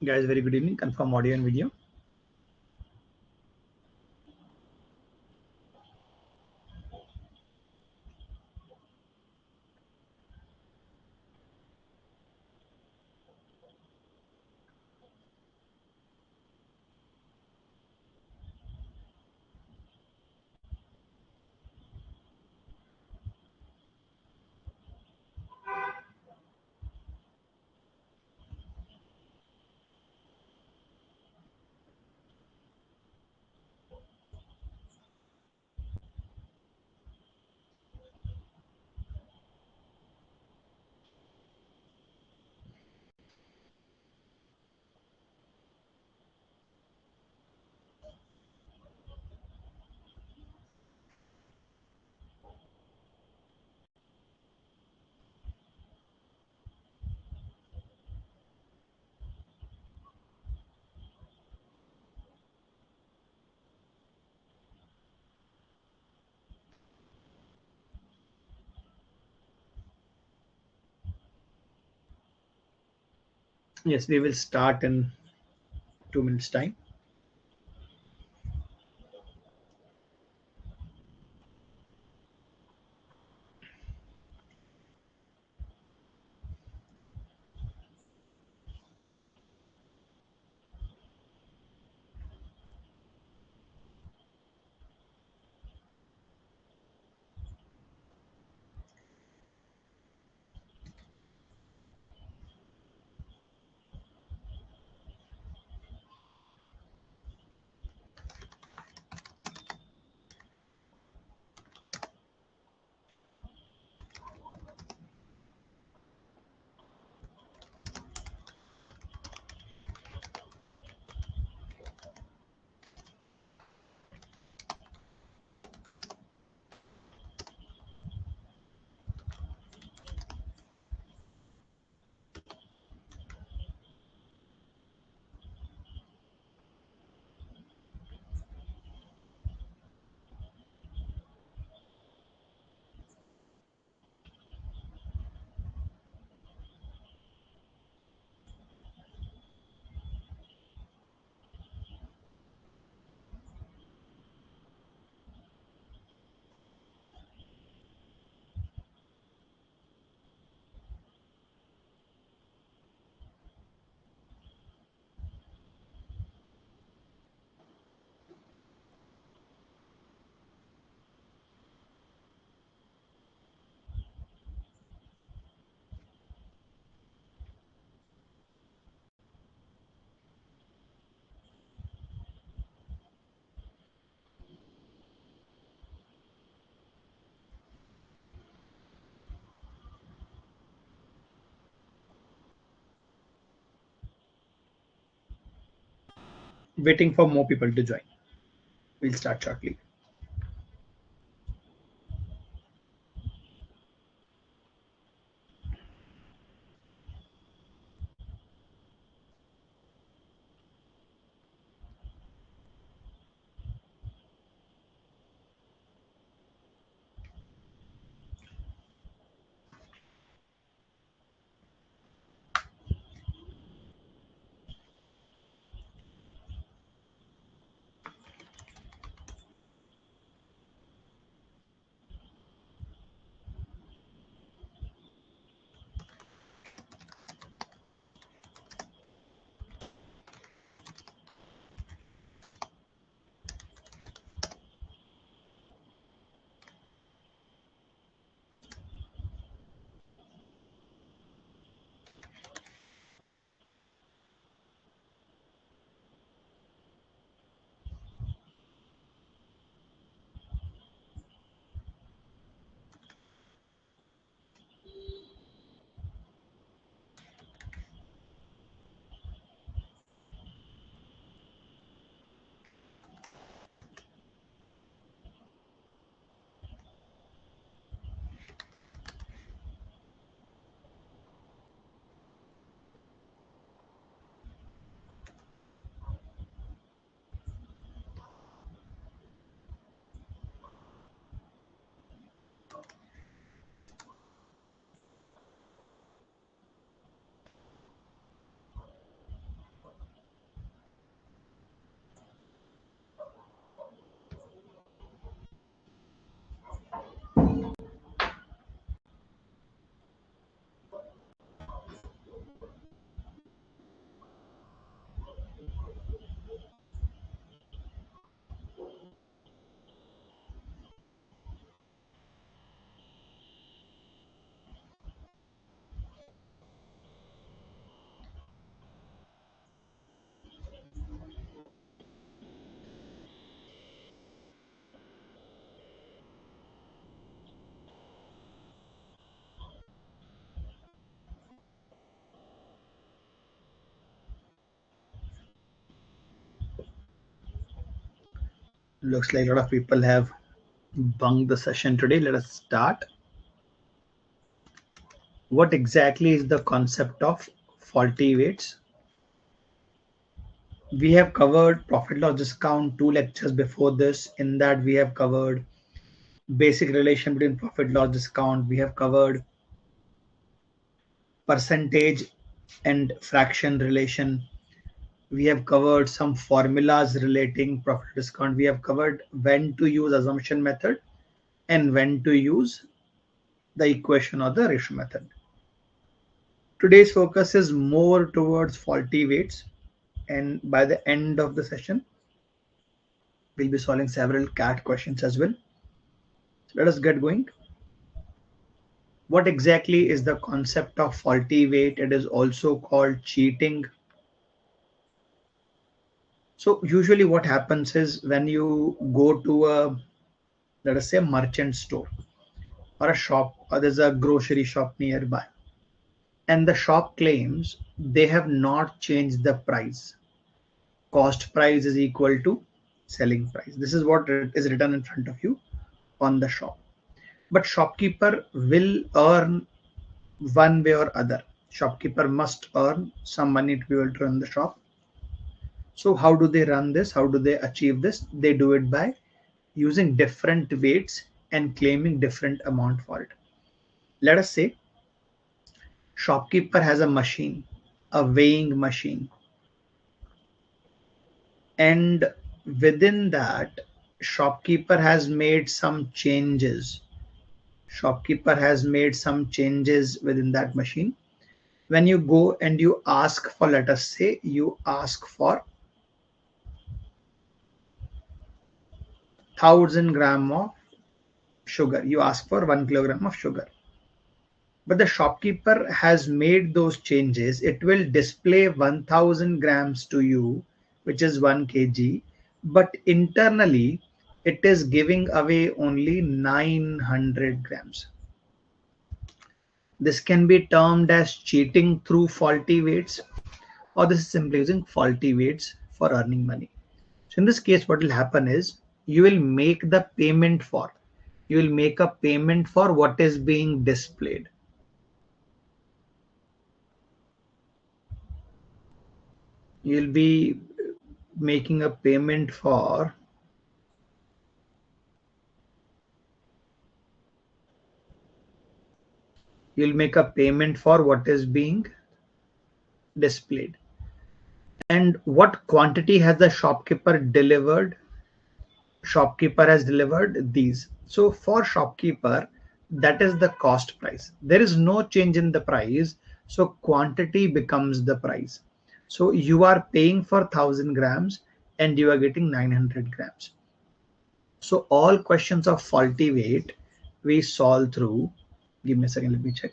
Guys, very good evening. Confirm audio and video. Yes, we will start in 2 minutes time. Waiting for more people to join. We'll start shortly. Looks like a lot of people have bunked the session today. Let us start. What exactly is the concept of faulty weights? We have covered profit loss discount 2 lectures before this. In that, we have covered basic relation between profit loss discount. We have covered percentage and fraction relation. We have covered some formulas relating profit discount. We have covered when to use assumption method and when to use the equation or the ratio method. Today's focus is more towards faulty weights, and by the end of the session, we'll be solving several CAT questions as well. So let us get going. What exactly is the concept of faulty weight? It is also called cheating. So usually what happens is when you go to a, let us say, merchant store or a shop, or there's a grocery shop nearby, and the shop claims they have not changed the price. Cost price is equal to selling price. This is what is written in front of you on the shop. But shopkeeper will earn one way or other. Shopkeeper must earn some money to be able to run the shop. So how do they run this? How do they achieve this? They do it by using different weights and claiming different amount for it. Let us say shopkeeper has a machine, a weighing machine, and within that shopkeeper has made some changes. Shopkeeper has made some changes within that machine. When you go and you ask for, let us say you ask for 1,000 grams of sugar, you ask for 1 kilogram of sugar, but the shopkeeper has made those changes. It will display 1,000 grams to you, which is 1 kg, but internally it is giving away only 900 grams. This can be termed as cheating through faulty weights, or this is simply using faulty weights for earning money. So in this case, what will happen is you will make the payment for, you will make a payment for what is being displayed. You'll be making a payment for what is being displayed. And what quantity has the shopkeeper delivered? Shopkeeper has delivered these. So for shopkeeper, that is the cost price. There is no change in the price, so quantity becomes the price. So you are paying for 1,000 grams and you are getting 900 grams. So all questions of faulty weight we solve through, give me a second, let me check.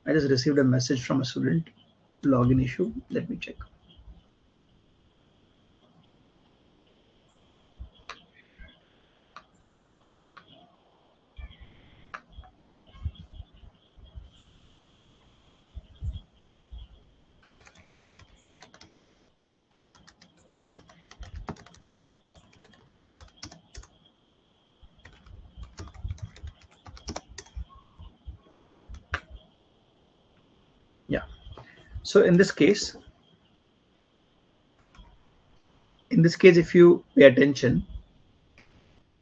I just received a message from a student, login issue. Let me check. Yeah. So in this case, if you pay attention,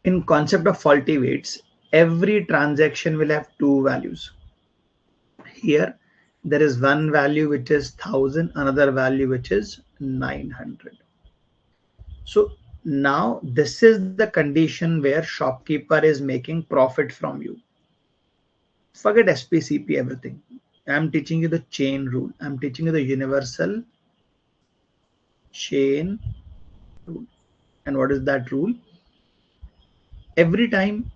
in concept of faulty weights, every transaction will have two values. Here, there is one value which is 1,000, another value which is 900. So now this is the condition where shopkeeper is making profit from you. Forget SPCP, everything. I'm teaching you the chain rule. I'm teaching you the universal chain rule. And what is that rule? Every time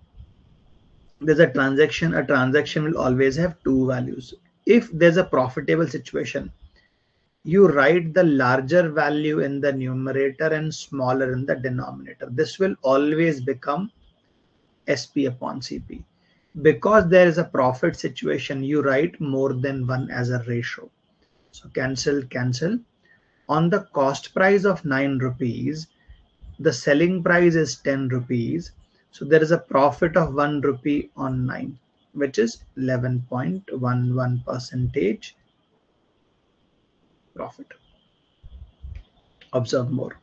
there's a transaction will always have two values. If there's a profitable situation, you write the larger value in the numerator and smaller in the denominator. This will always become SP upon CP. Because there is a profit situation, you write more than one as a ratio. So cancel. On the cost price of 9 rupees, the selling price is 10 rupees. So there is a profit of 1 rupee on 9, which is 11.11 percentage profit. Observe more.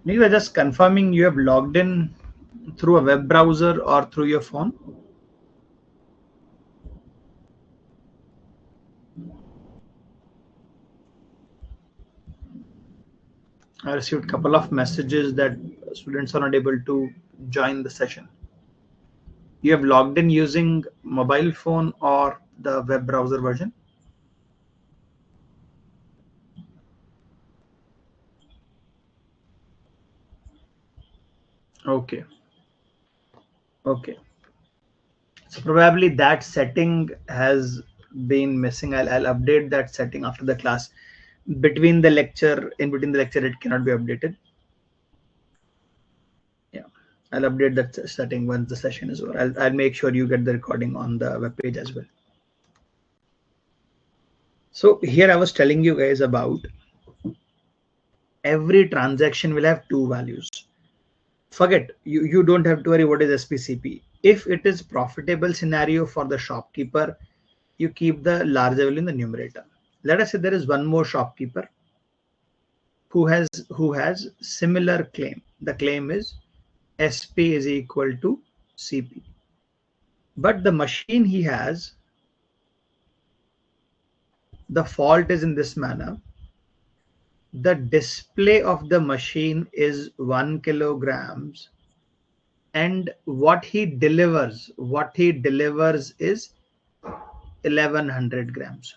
Neither, just confirming you have logged in through a web browser or through your phone. I received a couple of messages that students are not able to join the session. You have logged in using mobile phone or the web browser version? Okay. Okay. So probably that setting has been missing. I'll update that setting after the class. Between the lecture, in between the lecture, it cannot be updated. Yeah, I'll update that setting once the session is over. I'll make sure you get the recording on the web page as well. So here I was telling you guys about every transaction will have two values. Forget, you don't have to worry what is SPCP. If it is profitable scenario for the shopkeeper, you keep the larger value in the numerator. Let us say there is one more shopkeeper who has similar claim. The claim is SP is equal to CP. But the machine he has, the fault is in this manner. The display of the machine is 1 kilograms, and what he delivers is 1100 grams.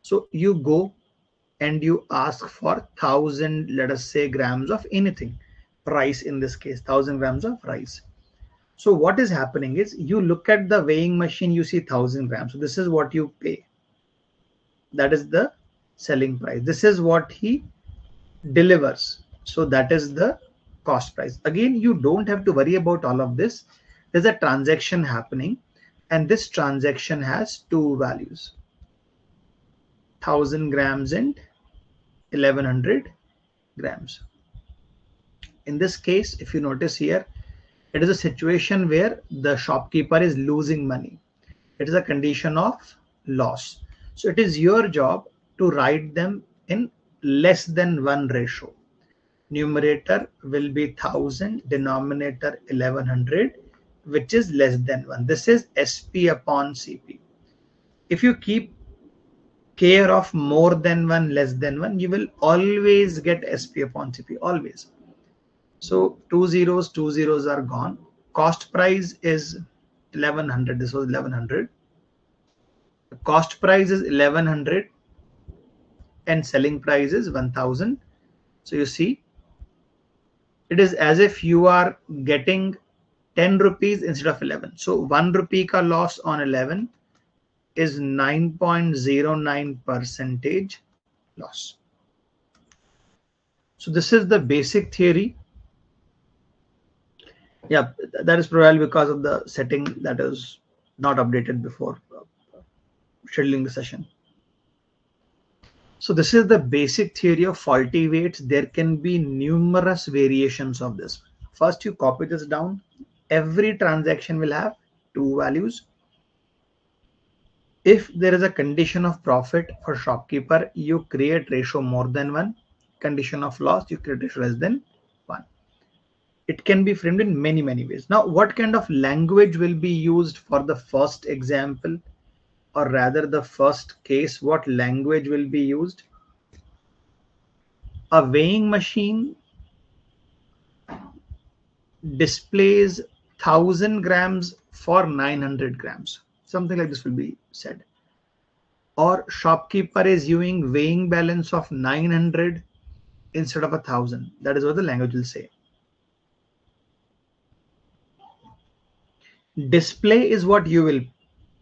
So you go and you ask for 1000, let us say, grams of anything, rice in this case, 1000 grams of rice. So what is happening is you look at the weighing machine, you see 1000 grams. So this is what you pay. That is the selling price. This is what he delivers. So that is the cost price. Again, you don't have to worry about all of this. There's a transaction happening, and this transaction has two values, 1000 grams and 1100 grams. In this case, if you notice here, it is a situation where the shopkeeper is losing money. It is a condition of loss. So it is your job to write them in less than 1 ratio. Numerator will be 1000, denominator 1100, which is less than 1. This is SP upon CP. If you keep care of more than 1, less than 1, you will always get SP upon CP, always. So two zeros are gone. Cost price is 1100. This was 1100. The cost price is 1100 and selling price is 1000. So you see, it is as if you are getting 10 rupees instead of 11. So 1 rupee ka loss on 11 is 9.09 percentage loss. So this is the basic theory. Yeah, that is probably because of the setting that is not updated before scheduling the session. So this is the basic theory of faulty weights. There can be numerous variations of this. First, you copy this down. Every transaction will have two values. If there is a condition of profit for shopkeeper, you create ratio more than 1. Condition of loss, you create ratio less than 1. It can be framed in many ways. Now, what kind of language will be used for the first example? or rather the first case, what language will be used? A weighing machine displays 1,000 grams for 900 grams. Something like this will be said. Or shopkeeper is using weighing balance of 900 instead of 1,000. That is what the language will say. Display is what you will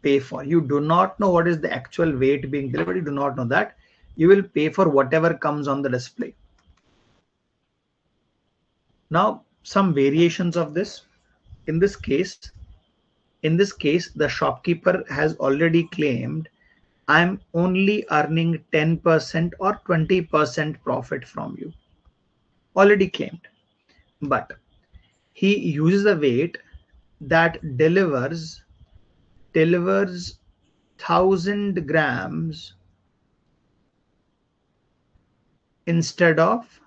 pay for. You do not know what is the actual weight being delivered. You do not know that. You will pay for whatever comes on the display. Now, some variations of this. In this case, the shopkeeper has already claimed I'm only earning 10% or 20% profit from you. Already claimed. But he uses a weight that delivers 1,000 grams instead of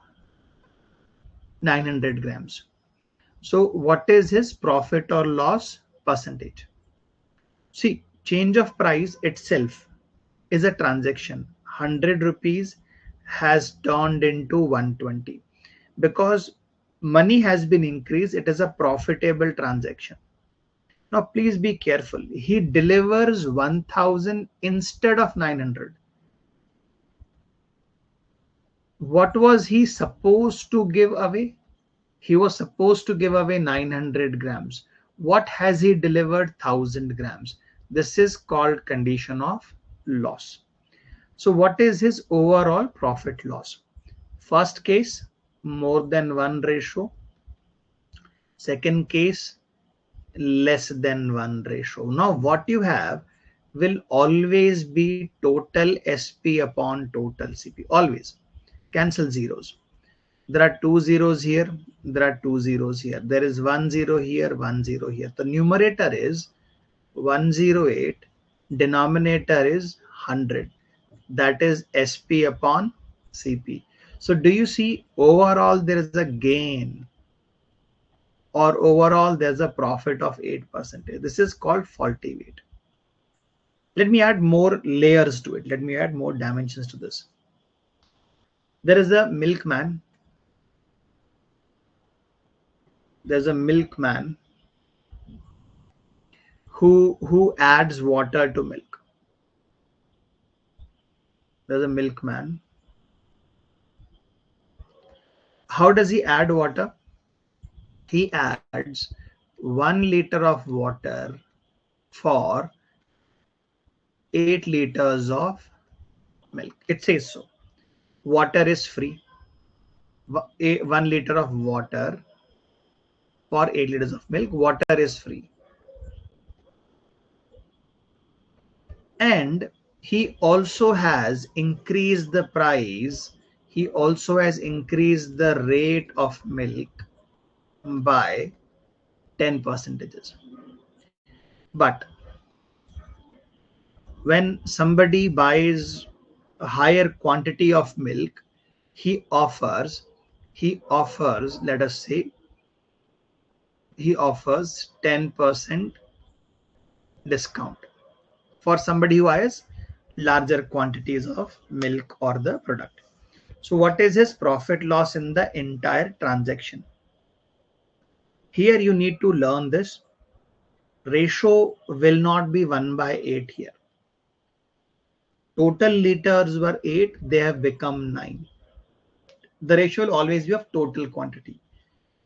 900 grams. So what is his profit or loss percentage? See, change of price itself is a transaction. 100 rupees has turned into 120 because money has been increased. It is a profitable transaction. Now please be careful. He delivers 1,000 instead of 900. What was he supposed to give away? He was supposed to give away 900 grams. What has he delivered? 1,000 grams. This is called condition of loss. So what is his overall profit loss? First case, more than 1 ratio. Second case, less than 1 ratio. Now what you have will always be total SP upon total CP. Always. Cancel zeros. There are 2 zeros here. There are 2 zeros here. There is 1 zero here, 1 zero here. The numerator is 108. Denominator is 100. That is SP upon CP. So do you see overall there is a gain or overall there's a profit of 8%. This is called faulty weight. Let me add more layers to it. Let me add more dimensions to this. There is a milkman. There's a milkman who adds water to milk. There's a milkman. How does he add water? He adds 1 liter of water for 8 liters of milk. It says so. Water is free. 1 liter of water for 8 liters of milk. Water is free. And he also has increased the price. He also has increased the rate of milk by 10%. But when somebody buys a higher quantity of milk, he offers, let us say, he offers 10% discount for somebody who has larger quantities of milk or the product. So what is his profit loss in the entire transaction? Here you need to learn this. Ratio will not be 1/8 here. Total liters were 8, they have become 9. The ratio will always be of total quantity.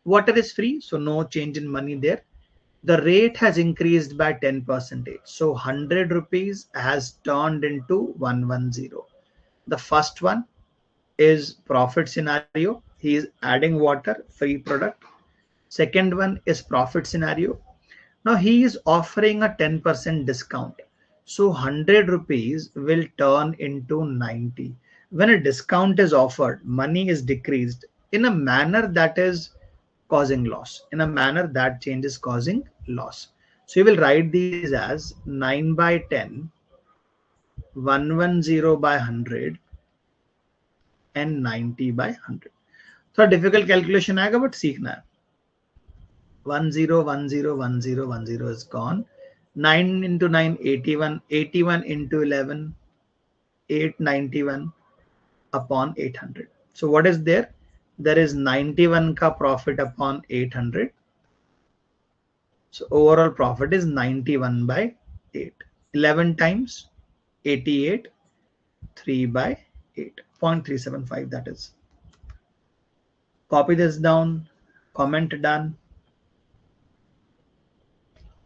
Water is free, so no change in money there. The rate has increased by 10%. So 100 rupees has turned into 110. The first one is profit scenario. He is adding water, free product. Second one is profit scenario. Now he is offering a 10% discount. So 100 rupees will turn into 90. When a discount is offered, money is decreased in a manner that is causing loss. In a manner that change is causing loss. So you will write these as 9/10, 110/100 and 90/100. थोड़ा difficult calculation आएगा but सीखना है. 10101010 is gone. 9 into 9, 81. 81 into 11, 891 upon 800. So what is there? There is 91 ka profit upon 800. So overall profit is 91 by 8. 11 times 88, 3 by 8. 0.375 that is. Copy this down, comment done.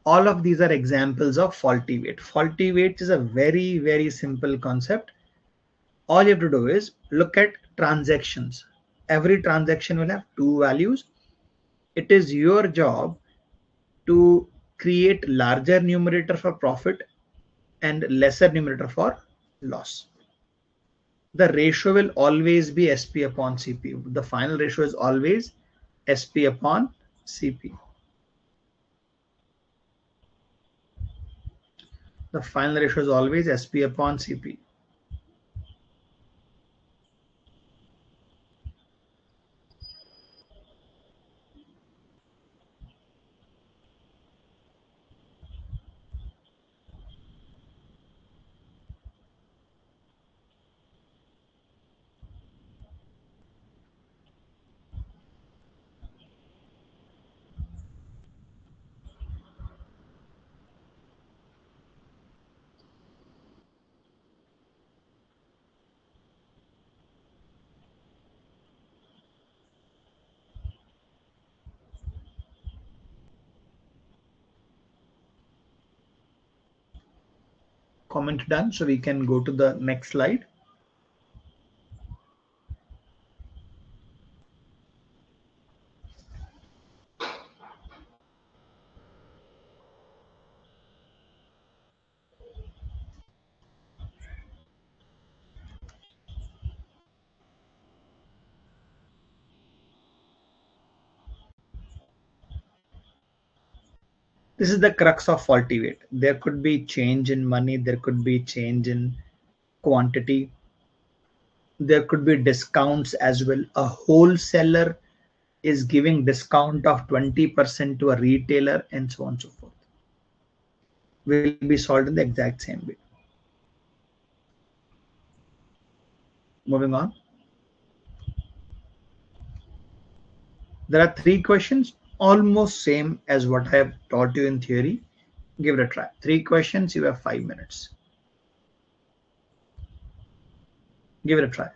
All of these are examples of faulty weight. Faulty weight is a very, very simple concept. All you have to do is look at transactions. Every transaction will have two values. It is your job to create larger numerator for profit and lesser numerator for loss. The ratio will always be SP upon CP. The final ratio is always SP upon CP. The final ratio is always SP upon CP. Comment done. So we can go to the next slide. This is the crux of faulty weight. There could be change in money, there could be change in quantity, there could be discounts as well. A wholesaler is giving discount of 20% to a retailer and so on and so forth. Will be solved in the exact same way. Moving on. There are three questions, almost same as what I have taught you in theory. Give it a try. Three questions, you have 5 minutes. Give it a try.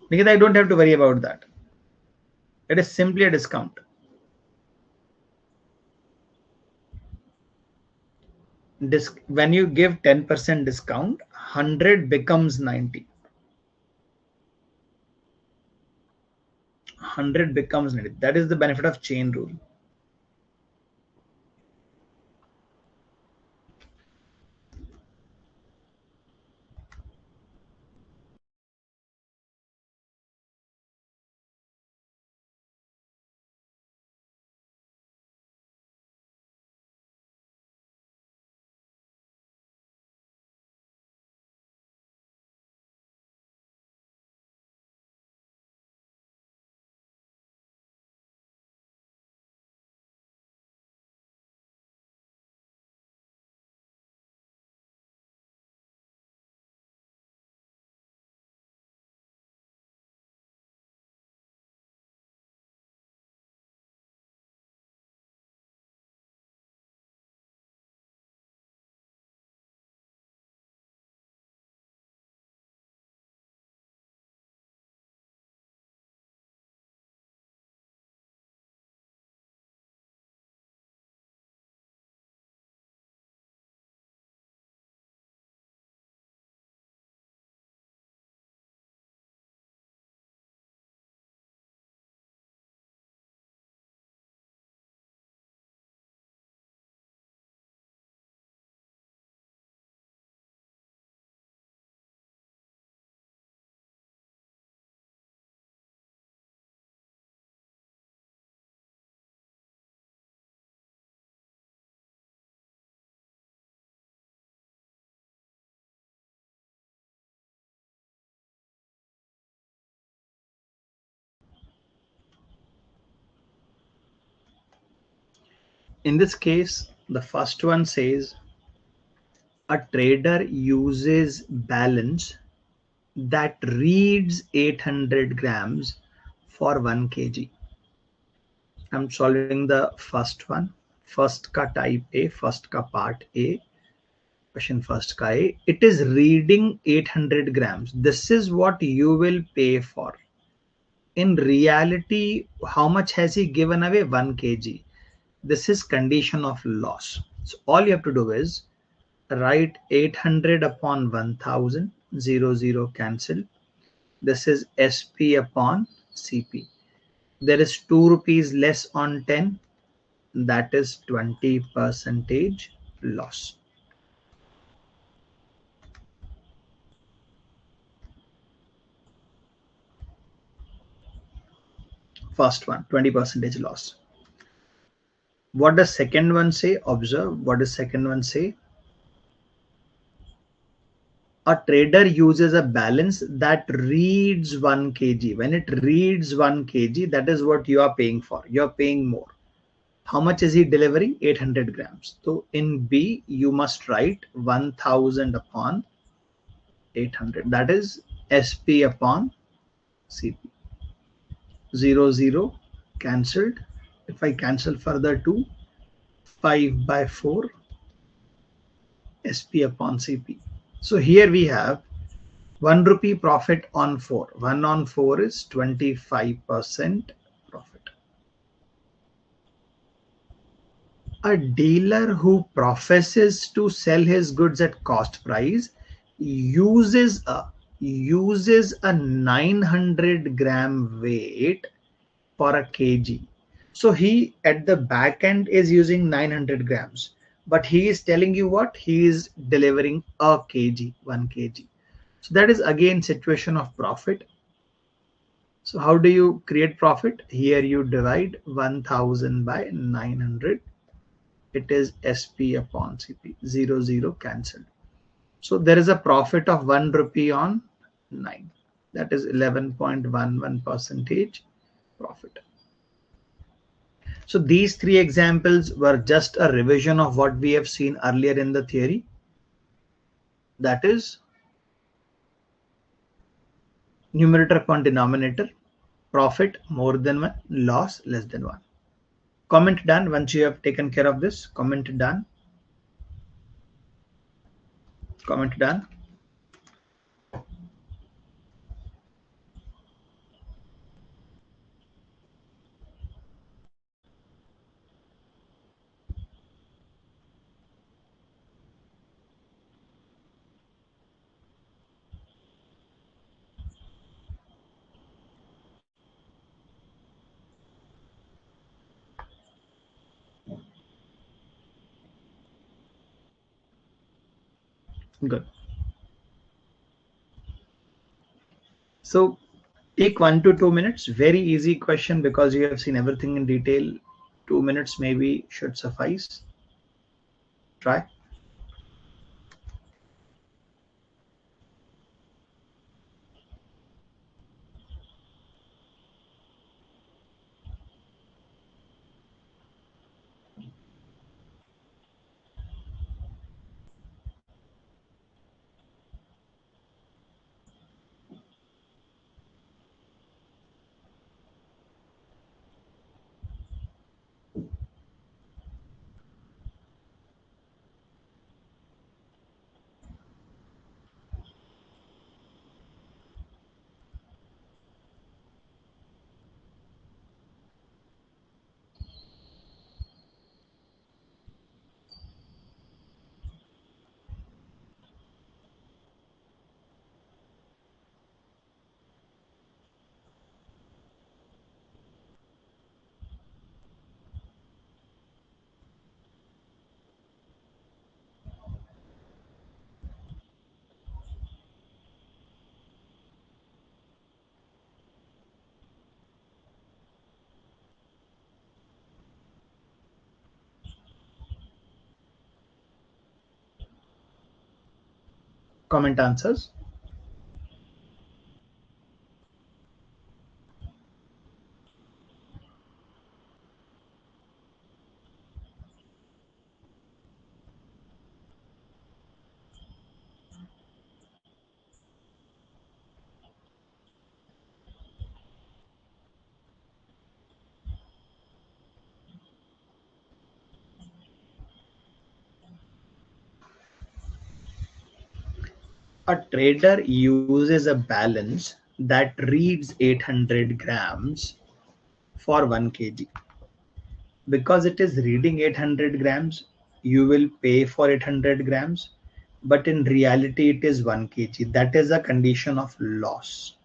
Because I don't have to worry about that. It is simply a discount. When you give 10% discount, 100 becomes 90. 100 becomes 90. That is the benefit of chain rule. In this case, the first one says a trader uses balance that reads 800 grams for 1 kg. I'm solving the first one. First ka type A, first ka part A, question first ka A. It is reading 800 grams. This is what you will pay for. In reality, how much has he given away? 1 kg. This is condition of loss. So all you have to do is write 800 upon 1000, 0 cancel. This is SP upon CP. There is 2 rupees less on 10, that is 20% loss. First one, 20% loss. What does second one say? Observe what does second one say. A trader uses a balance that reads 1 kg. When it reads 1 kg, that is what you are paying for. You are paying more. How much is he delivering? 800 grams. So in B, you must write 1000 upon 800. That is SP upon CP. 0 cancelled. If I cancel further 2, 5 by 4 SP upon CP. So here we have 1 rupee profit on 4. 1 on 4 is 25% profit. A dealer who professes to sell his goods at cost price uses a 900 gram weight for a kg. So he at the back end is using 900 grams, but he is telling you what? He is delivering a kg, 1 kg. So that is again situation of profit. So how do you create profit? Here you divide 1000 by 900. It is SP upon CP. 0 cancelled. So there is a profit of 1 rupee on 9. That is 11.11% profit. So these three examples were just a revision of what we have seen earlier in the theory. That is numerator upon denominator, profit more than 1, loss less than 1. Comment done once you have taken care of this. Comment done. Comment done. Good. So take 1 to 2 minutes. Very easy question because you have seen everything in detail. 2 minutes maybe should suffice. Try. Comment answers. A trader uses a balance that reads 800 grams for 1 kg. Because it is reading 800 grams, you will pay for 800 grams, but in reality it is 1 kg. That is a condition of loss.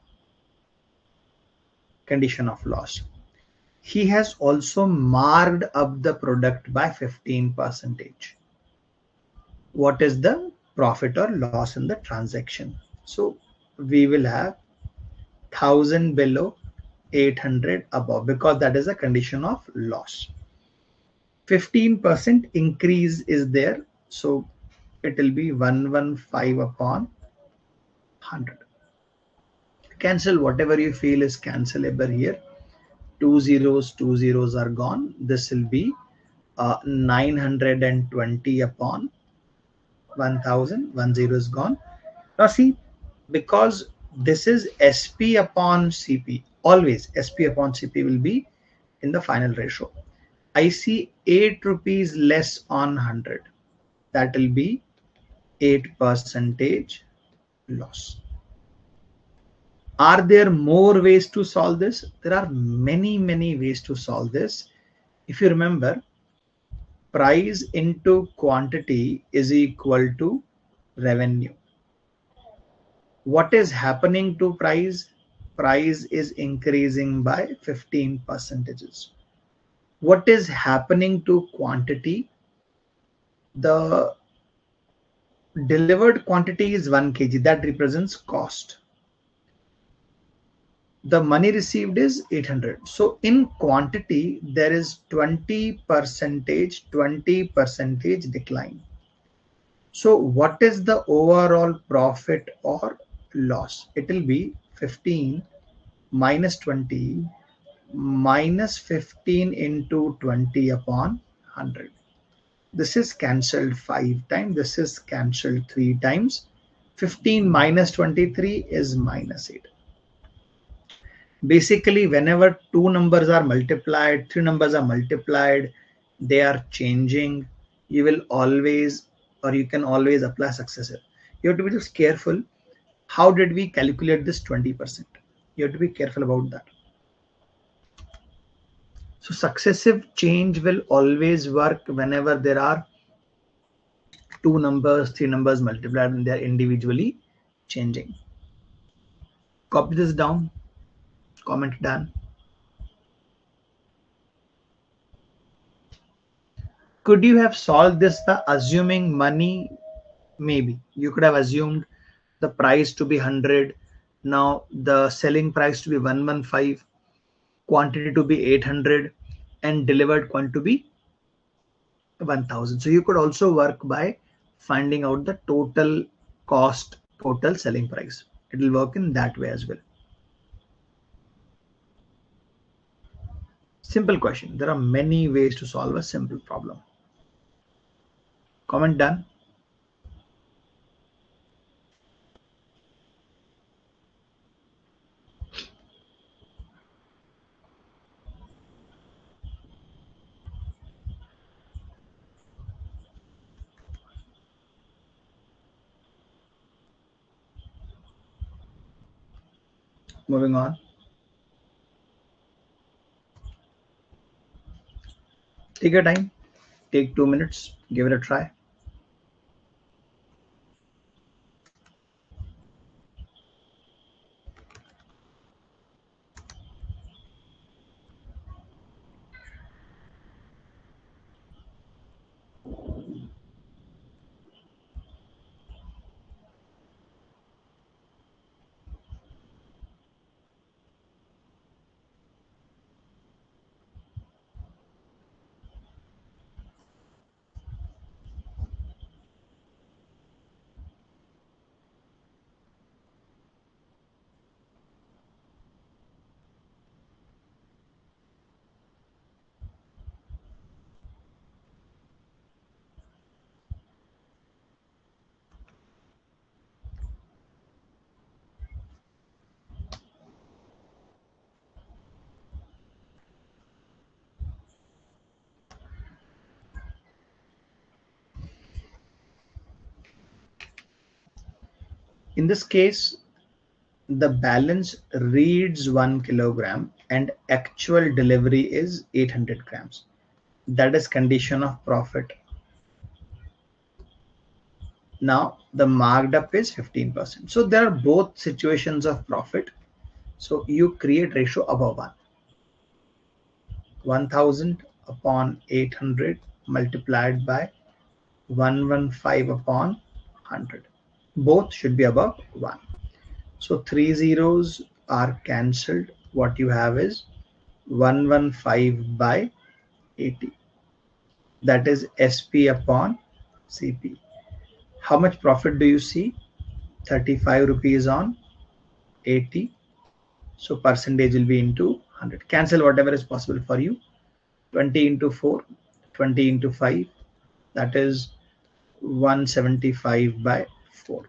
Condition of loss. He has also marked up the product by 15%. What is the profit or loss in the transaction? So we will have 1000 below, 800 above, because that is a condition of loss. 15% increase is there, so it will be 115 upon 100. Cancel whatever you feel is cancelable here. Two zeros are gone. This will be 920 upon 1000. 10 is gone. Now see, because this is SP upon CP, always SP upon CP will be in the final ratio. I see 8 rupees less on 100. That will be 8% loss. Are there more ways to solve this? There are many ways to solve this. If you remember, price into quantity is equal to revenue. What is happening to price? Price is increasing by 15 percentages. What is happening to quantity? The delivered quantity is 1 kg. That represents cost. The money received is 800. So in quantity, there is 20% decline. So what is the overall profit or loss? It will be 15 minus 20 minus 15 into 20 upon 100. This is cancelled 5 times. This is cancelled 3 times. 15 minus 23 is minus 8. Basically, whenever two numbers are multiplied, three numbers are multiplied, they are changing, you will always, or you can always apply successive. You have to be just careful. How did we calculate this 20%? You have to be careful about that. So successive change will always work whenever there are two numbers, three numbers multiplied and they are individually changing. Copy this down, comment done. Could you have solved this by assuming money? Maybe you could have assumed the price to be 100. Now the selling price to be 115, quantity to be 800, and delivered quantity to be 1000. So you could also work by finding out the total cost, total selling price. It will work in that way as well. Simple question. There are many ways to solve a simple problem. Comment done. Moving on. Take your time. Take 2 minutes. Give it a try. In this case, the balance reads 1 kilogram and actual delivery is 800 grams. That is condition of profit. Now the marked up is 15%. So there are both situations of profit. So you create ratio above 1. 1000 upon 800 multiplied by 115 upon 100. Both should be above 1. So three zeros are cancelled. What you have is 115 by 80. That is SP upon CP. How much profit do you see? 35 rupees on 80. So percentage will be into 100. Cancel whatever is possible for you. 20 into 4, 20 into 5. That is 175 by 4.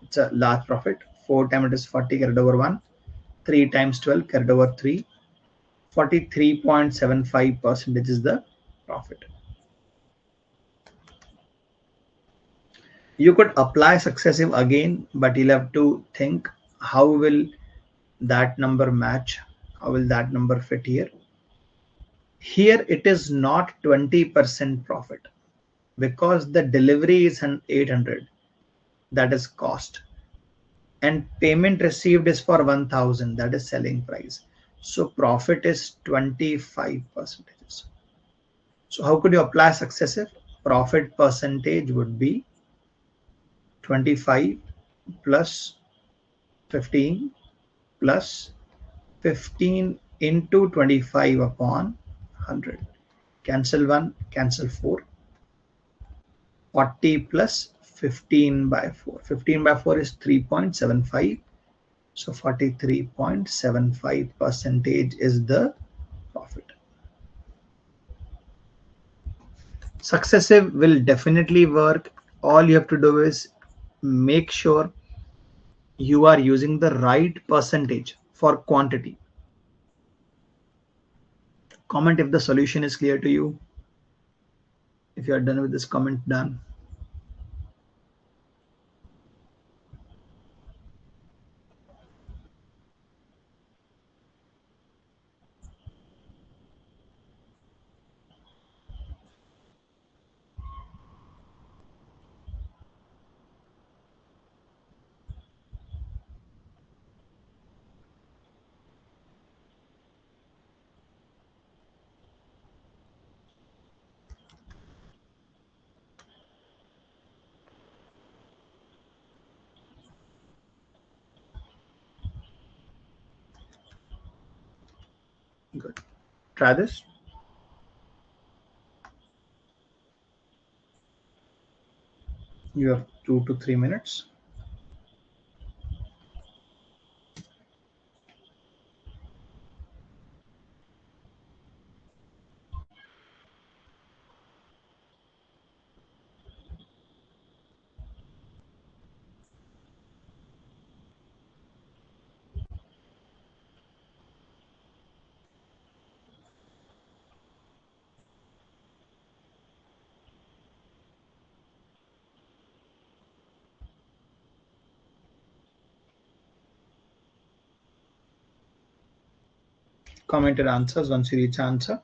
It's a large profit. 4 times it is 40 carried over 1. 3 times 12 carried over 3. 43.75% is the profit. You could apply successive again, but you'll have to think how will that number match? How will that number fit here? Here it is not 20% profit because the delivery is 800. That is cost. And payment received is for 1000. That is selling price. So profit is 25%. So how could you apply successive? Profit percentage would be 25 plus 15 plus 15 into 25 upon 100. Cancel 1, cancel 4. 40 plus 15 by 4. 15 by 4 is 3.75. So 43.75 percentage is the profit. Successive will definitely work. All you have to do is make sure you are using the right percentage for quantity. Comment if the solution is clear to you. If you are done with this, comment done. Good. Try this. You have 2 to 3 minutes. Comment your answers once you reach answer.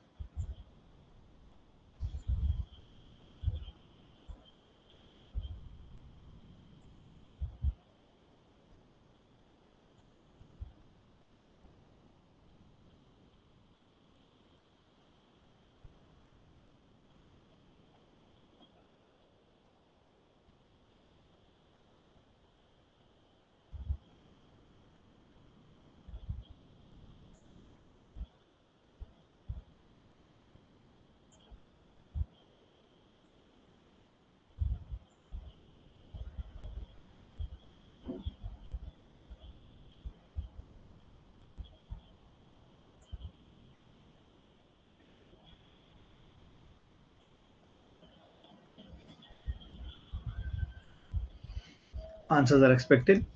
Answers are expected.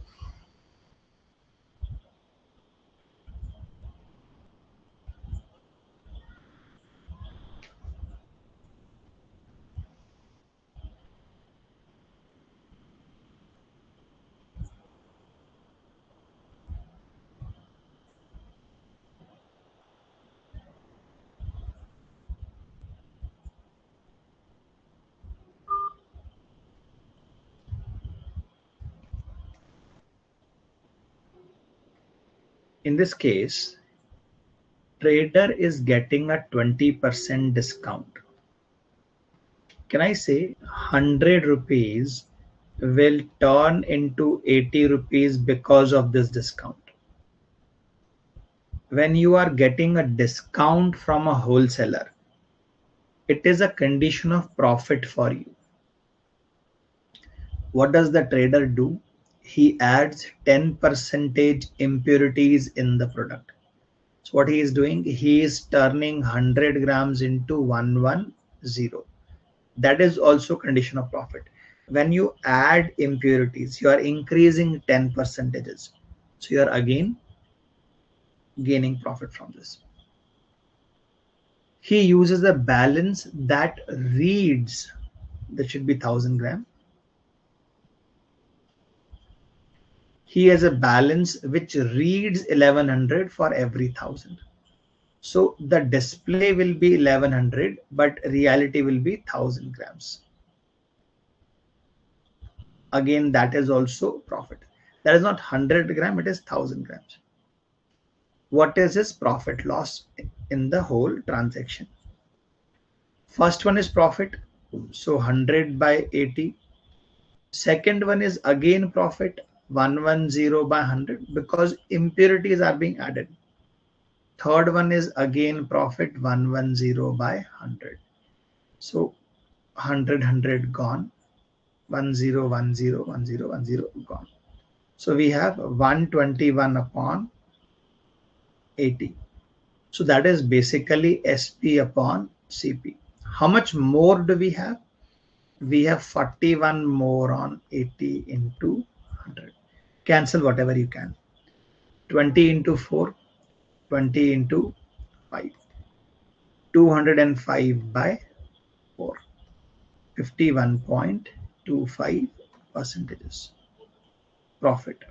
In this case, trader is getting a 20% discount. Can I say 100 rupees will turn into 80 rupees because of this discount? When you are getting a discount from a wholesaler, it is a condition of profit for you. What does the trader do? He adds 10% impurities in the product. So what he is doing, he is turning 100 grams into 110. That is also condition of profit. When you add impurities, you are increasing 10 percentages. So you are again gaining profit from this. He uses a balance that reads, that should be 1000 gram. He has a balance which reads 1100 for every 1000. So the display will be 1100, but reality will be 1000 grams. Again, that is also profit. That is not 100 gram, it is 1000 grams. What is his profit loss in the whole transaction? First one is profit, so 100 by 80. Second one is again profit, 110 by 100, because impurities are being added. Third one is again profit, 110 by 100. So 100 gone, 10 gone. So we have 121 upon 80. So that is basically SP upon CP. How much more do we have? We have 41 more on 80 into 100. Cancel whatever you can. 20 into 4, 20 into 5. 205 by 4. 51.25 percentages profit.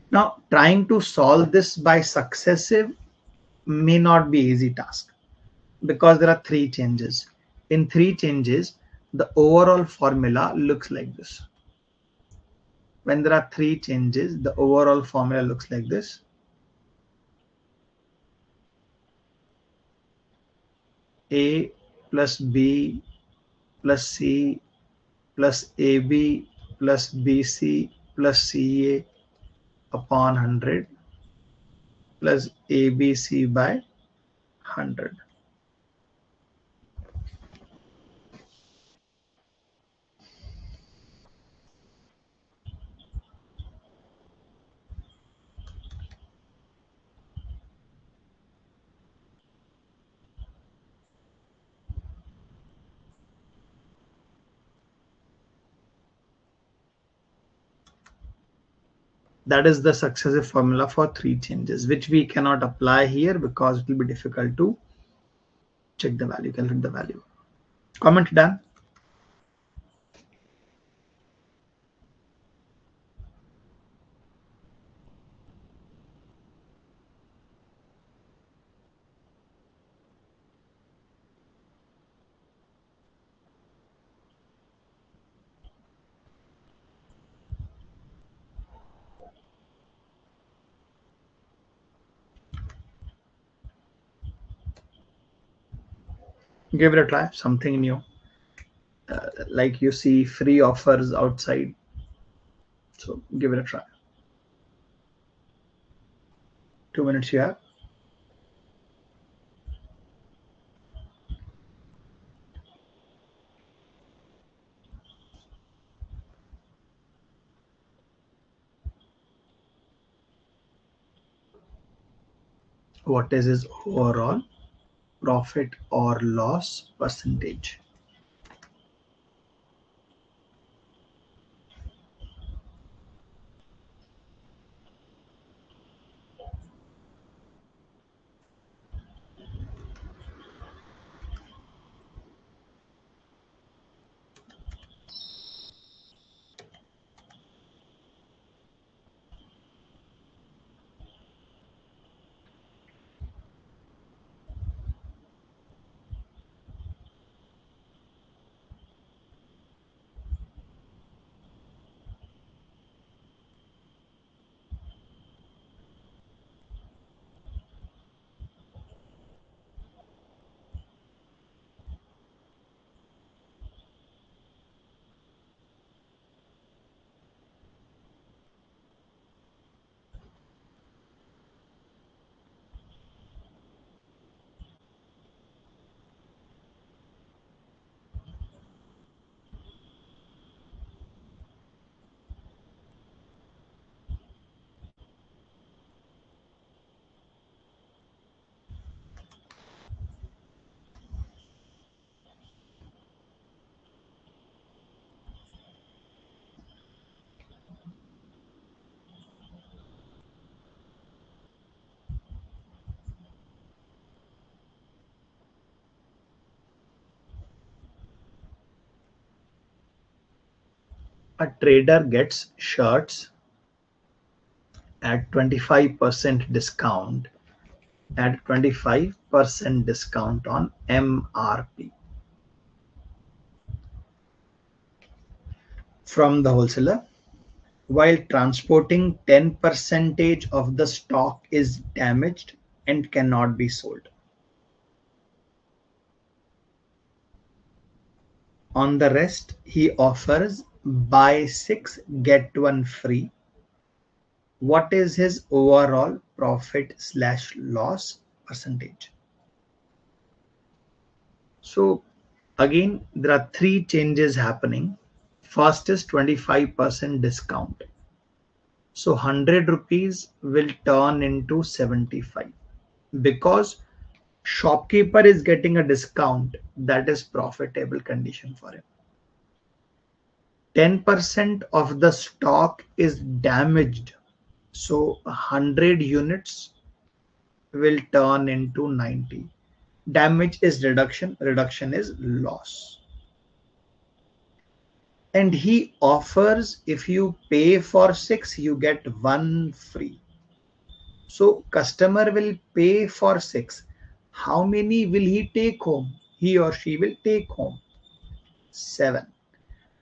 Now, trying to solve this by successive may not be easy task because there are three changes. In three changes, the overall formula looks like this. When there are three changes, the overall formula looks like this. A plus B plus C plus AB plus BC plus CA upon 100 plus ABC by 100. That is the successive formula for three changes, which we cannot apply here because it will be difficult to check the value, calculate the value. Comment done. Give it a try, something new. Like you see free offers outside. So give it a try. 2 minutes you have. What is his overall profit or loss percentage? a trader gets shirts at 25% discount, at 25% discount on MRP from the wholesaler, while transporting 10% of the stock is damaged and cannot be sold. On the rest, he offers buy 6 get 1 free. What is his overall profit slash loss percentage? So again, there are three changes happening. First is 25% discount. So 100 rupees will turn into 75 because shopkeeper is getting a discount, that is profitable condition for him. 10% of the stock is damaged. So 100 units will turn into 90. Damage is reduction, reduction is loss. And he offers, if you pay for 6, you get 1 free. So customer will pay for 6. How many will he take home? He or she will take home 7.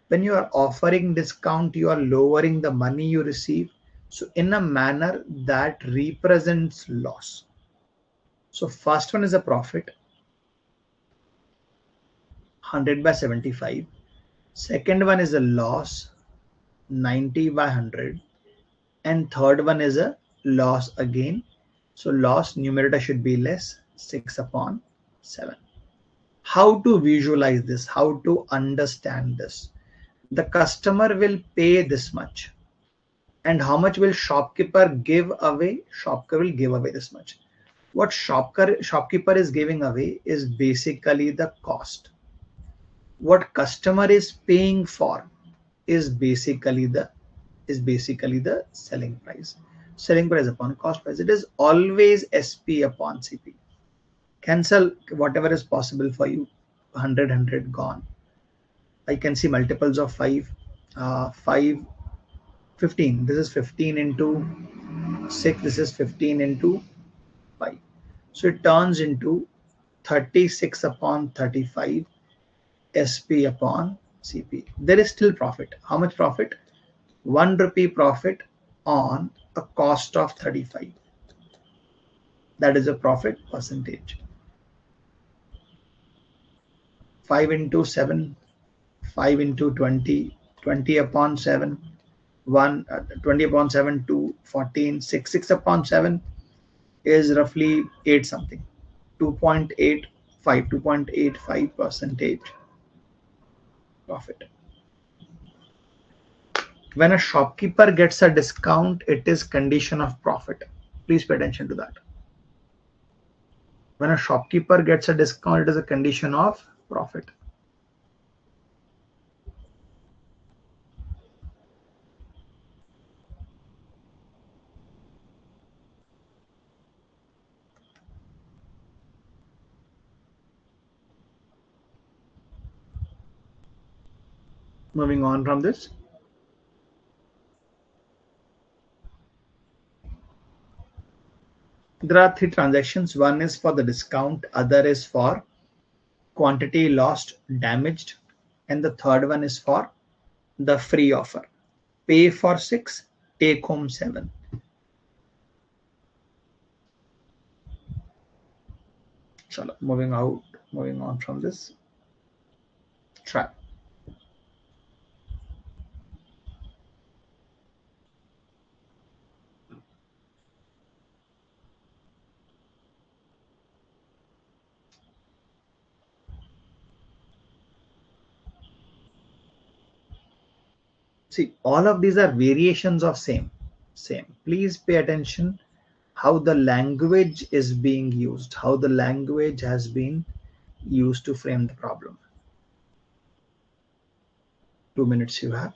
When you are offering discount, you are lowering the money you receive. So in a manner that represents loss. So first one is a profit, 100 by 75. Second one is a loss, 90 by 100. And third one is a loss again. So loss numerator should be less, 6 upon 7. How to visualize this? How to understand this? The customer will pay this much. And how much will shopkeeper give away? Shopkeeper will give away this much. What shopkeeper is giving away is basically the cost. What customer is paying for is basically the selling price. Selling price upon cost price. It is always SP upon CP. Cancel whatever is possible for you. 100 gone. I can see multiples of 5. 5, 15. This is 15 into 6. This is 15 into 5. So it turns into 36 upon 35 SP upon CP. There is still profit. How much profit? 1 rupee profit on a cost of 35. That is a profit percentage. 5 into 7, 5 into 20, 20 upon 7, 20 upon 7, 2, 14, 6, 6 upon 7 is roughly 8 something. 2.85, 2.85 percentage profit. When a shopkeeper gets a discount, it is condition of profit. Please pay attention to that. When a shopkeeper gets a discount, it is a condition of profit. Moving on from this. There are three transactions. One is for the discount, other is for quantity lost, damaged, and the third one is for the free offer. Pay for 6, take home 7. Chalo, moving on from this. Try. See, all of these are variations of same. Please pay attention how the language is being used, how the language has been used to frame the problem. 2 minutes you have.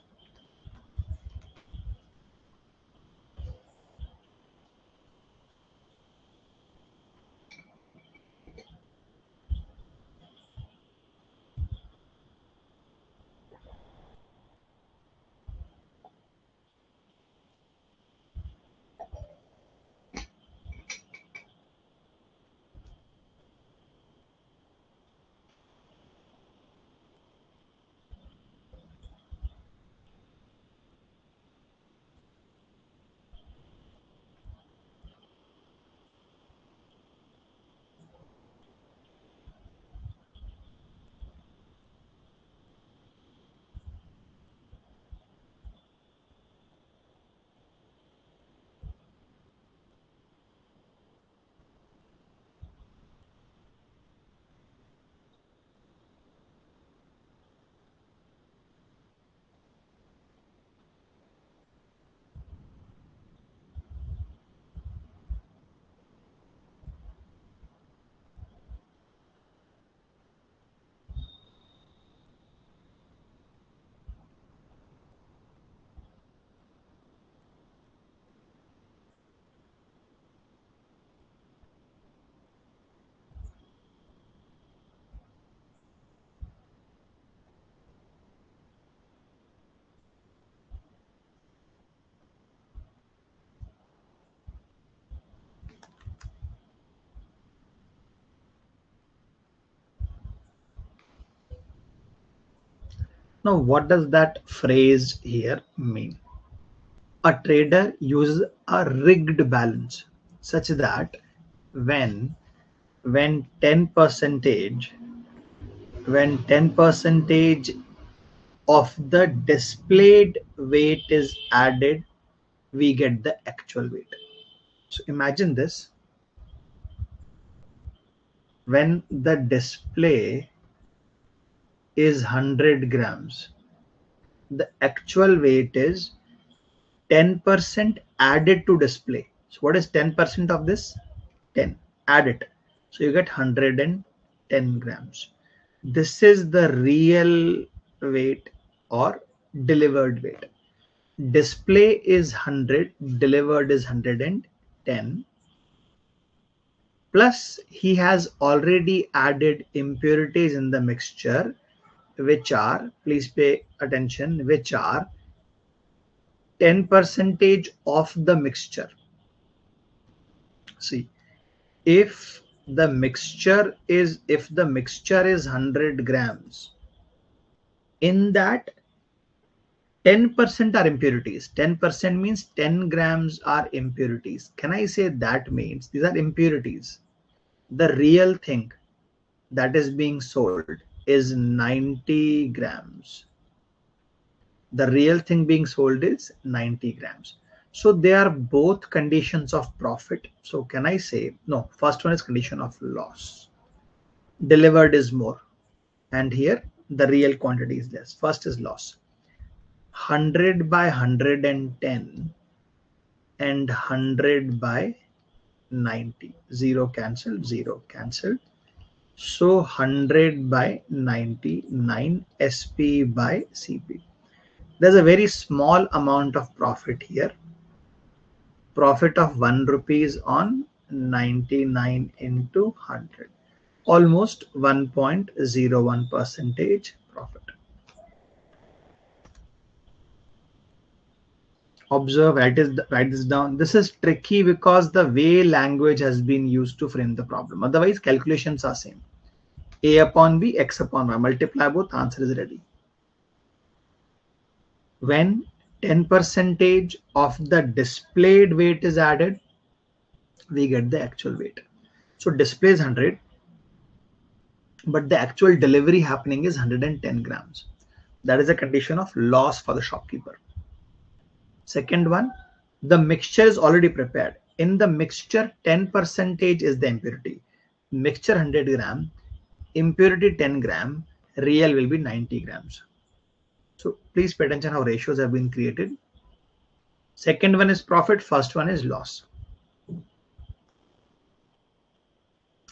Now, what does that phrase here mean? A trader uses a rigged balance such that when when 10 percentage when 10 percentage of the displayed weight is added, we get the actual weight. So imagine this: when the display is 100 grams, the actual weight is 10% added to display. So what is 10% of this? 10. Add it. So you get 110 grams. This is the real weight or delivered weight. Display is 100, delivered is 110. Plus, he has already added impurities in the mixture, which are, please pay attention, which are 10 percentage of the mixture. See, if the mixture is 100 grams, in that 10% are impurities. 10% means 10 grams are impurities. Can I say that means these are impurities? The real thing that is being sold is 90 grams. The real thing being sold is 90 grams. So they are both conditions of profit. So can I say, no, first one is condition of loss. Delivered is more. And here the real quantity is less. First is loss. 100 by 110 and 100 by 90. 0 cancelled, 0 cancelled. So 100 by 99 SP by CP. There's a very small amount of profit here. Profit of 1 rupees on 99 into 100. Almost 1.01 percentage profit. Observe, write this down. This is tricky because the way language has been used to frame the problem. Otherwise, calculations are same. A upon B, X upon Y. Multiply both, answer is ready. When 10 percentage of the displayed weight is added, we get the actual weight. So display is 100, but the actual delivery happening is 110 grams. That is a condition of loss for the shopkeeper. Second one, the mixture is already prepared. In the mixture, 10 percentage is the impurity. Mixture 100 gram, impurity 10 gram, real will be 90 grams. So please pay attention how ratios have been created. Second one is profit, first one is loss.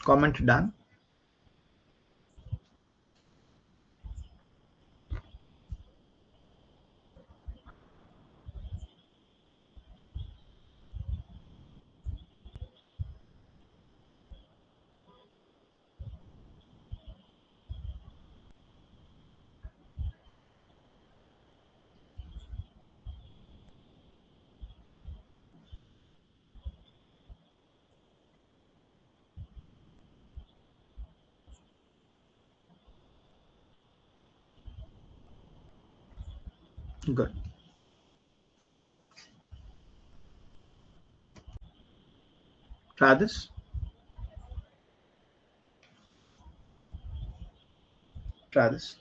Comment done. Good. Try this. Try this.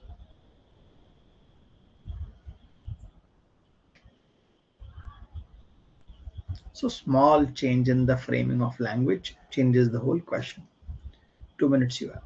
So small change in the framing of language changes the whole question. 2 minutes you have.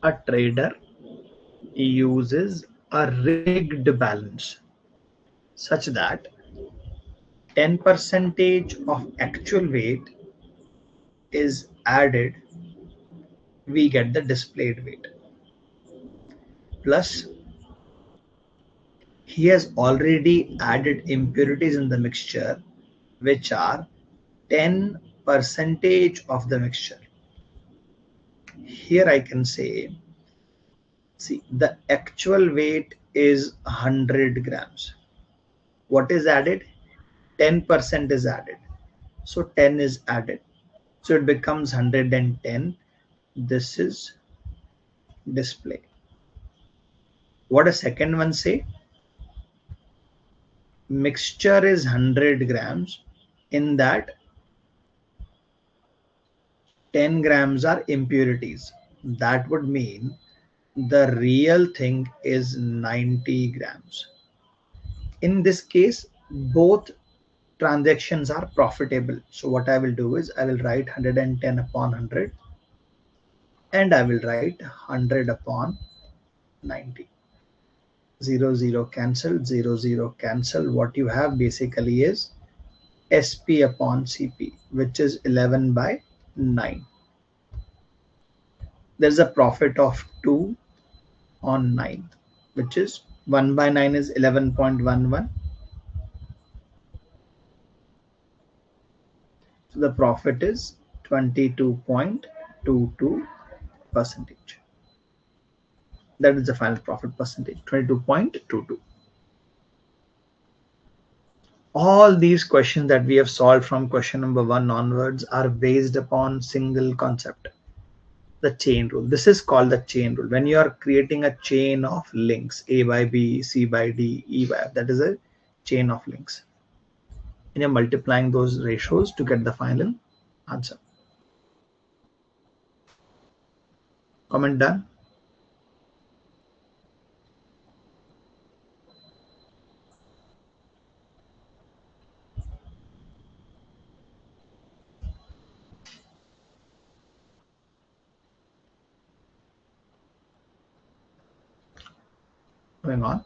a trader uses a rigged balance such that 10 percentage of actual weight is added, we get the displayed weight. Plus, he has already added impurities in the mixture, which are 10 percentage of the mixture. Here I can say, see, the actual weight is 100 grams. What is added? 10% is added. So 10 is added. So it becomes 110. This is display. What a second one say? Mixture is 100 grams. In that 10 grams are impurities. That would mean the real thing is 90 grams. In this case, both transactions are profitable. So what I will do is I will write 110 upon 100 and I will write 100 upon 90. 0 0 cancel, 0 0 cancel. What you have basically is SP upon CP, which is 11 by 9. There's a profit of 2 on 9, which is 1 by 9 is 11.11. So the profit is 22.22 percentage. That is the final profit percentage, 22.22. All these questions that we have solved from question number 1 onwards are based upon single concept, the chain rule. This is called the chain rule. When you are creating a chain of links, A by B, C by D, E by F, that is a chain of links. And you're multiplying those ratios to get the final answer. Comment done? Going on.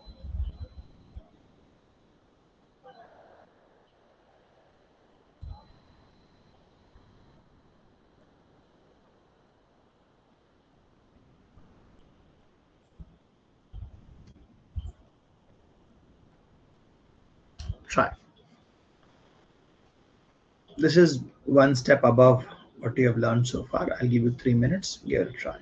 Try. This is one step above what you have learned so far. I'll give you 3 minutes. Give it a try.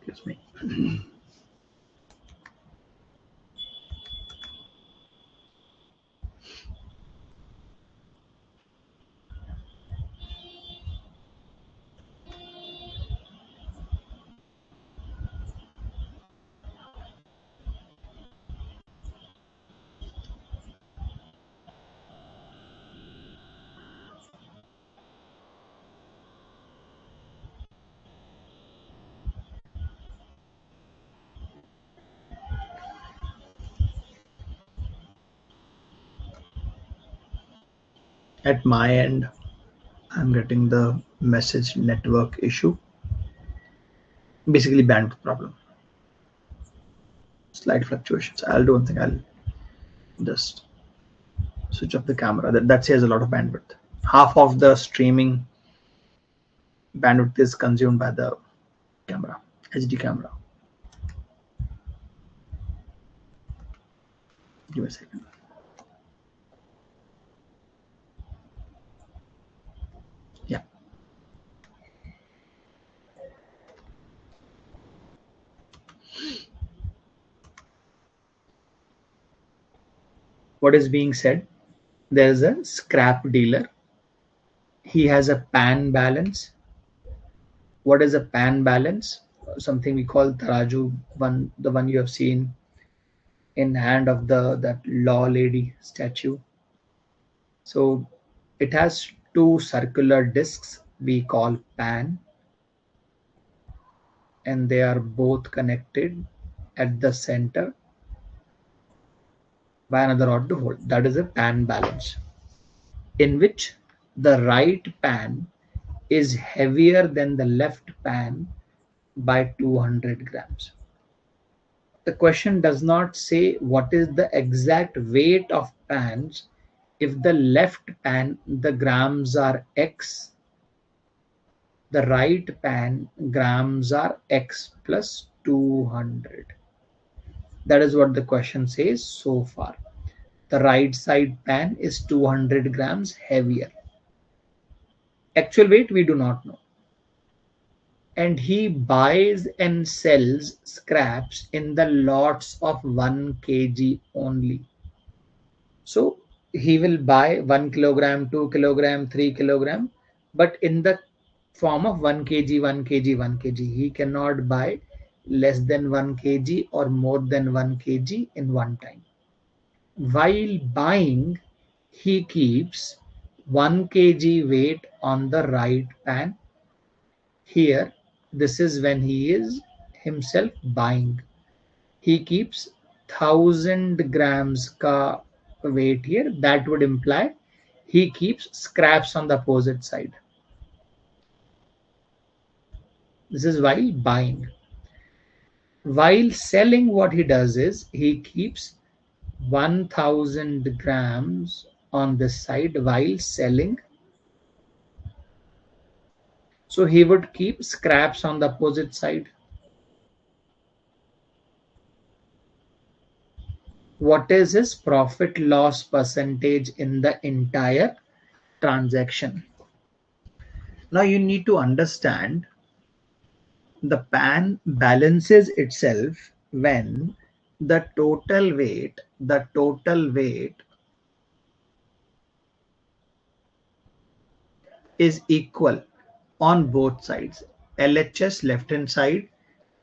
Excuse me. At my end, I'm getting the message network issue. Basically bandwidth problem. Slight fluctuations. I'll do one thing. I'll just switch off the camera. That saves a lot of bandwidth. Half of the streaming bandwidth is consumed by the camera, HD camera. Give me a second. Yeah. What is being said? There is a scrap dealer. He has a pan balance. What is a pan balance? Something we call taraju, the one you have seen in hand of that law lady statue. So it has two circular discs we call pan, and they are both connected at the center by another rod to hold. That is a pan balance, in which the right pan is heavier than the left pan by 200 grams. The question does not say what is the exact weight of pans. If the left pan, the grams are X, the right pan grams are X plus 200. That is what the question says so far. The right side pan is 200 grams heavier. Actual weight we do not know. And he buys and sells scraps in the lots of 1 kg only. So he will buy 1 kilogram, 2 kilogram, 3 kilogram, but in the form of 1 kg, 1 kg, 1 kg. He cannot buy less than 1 kg or more than 1 kg in one time. While buying, he keeps 1 kg weight on the right pan. Here, this is when he is himself buying. He keeps 1000 grams ka weight here. That would imply he keeps scraps on the opposite side. This is while buying. While selling, what he does is he keeps 1000 grams on this side while selling. So he would keep scraps on the opposite side. What is his profit loss percentage in the entire transaction? Now you need to understand the pan balances itself when the total weight is equal on both sides, LHS left hand side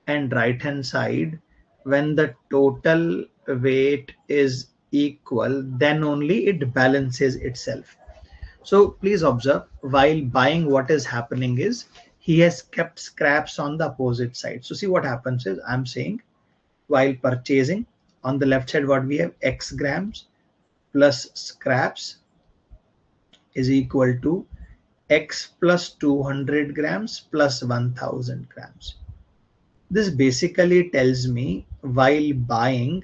and right hand side. When the total weight is equal, then only it balances itself. So please observe, while buying, what is happening is he has kept scraps on the opposite side. So see what happens is, I'm saying while purchasing, on the left side what we have, X grams plus scraps is equal to X plus 200 grams plus 1000 grams. This basically tells me while buying,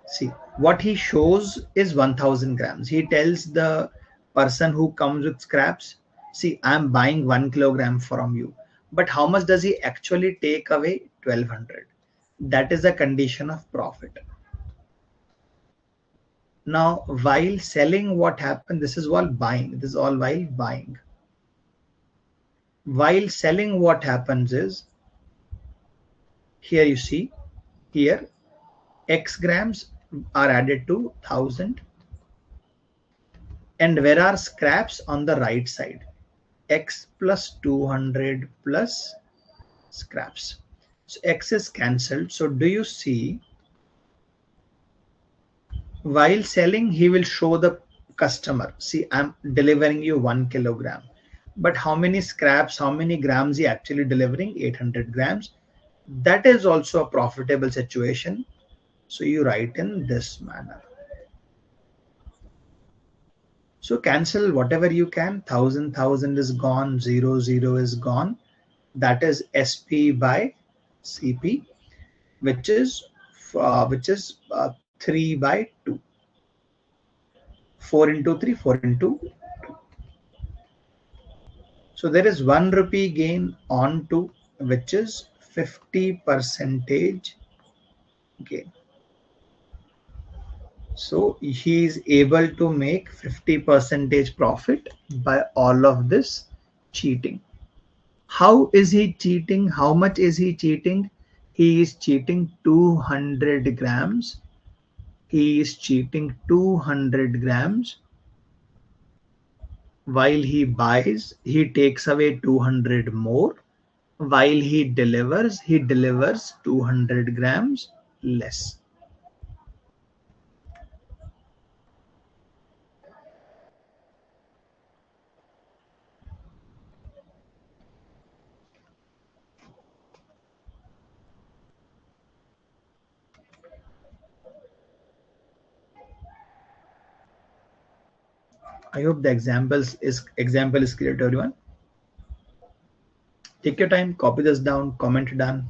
see what he shows is 1000 grams. He tells the person who comes with scraps, see, I'm buying 1 kilogram from you, but how much does he actually take away? 1200. That is a condition of profit. Now while selling, what happened? This is all buying. This is all while buying. While selling, what happens is, here you see, here X grams are added to 1000, and where are scraps? On the right side, X plus 200 plus scraps. So X is cancelled. So do you see, while selling, he will show the customer, see, I'm delivering you 1 kilogram, but how many scraps, how many grams he actually delivering? 800 grams. That is also a profitable situation. So you write in this manner. So cancel whatever you can. 1000 is gone, 0 is gone. That is SP by CP, which is 3 by 2. 4 into 3, 4 into 2. So there is 1 rupee gain on 2, which is 50% gain. So he is able to make 50% profit by all of this cheating. How is he cheating? How much is he cheating? He is cheating 200 grams. He is cheating 200 grams. While he takes away 200 more. While he delivers 200 grams less. I hope the example is clear to everyone. Take your time, copy this down, comment down.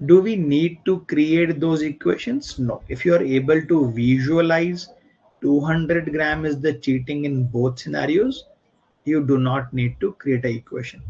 Do we need to create those equations? No. If you are able to visualize 200 gram is the cheating in both scenarios, you do not need to create an equation.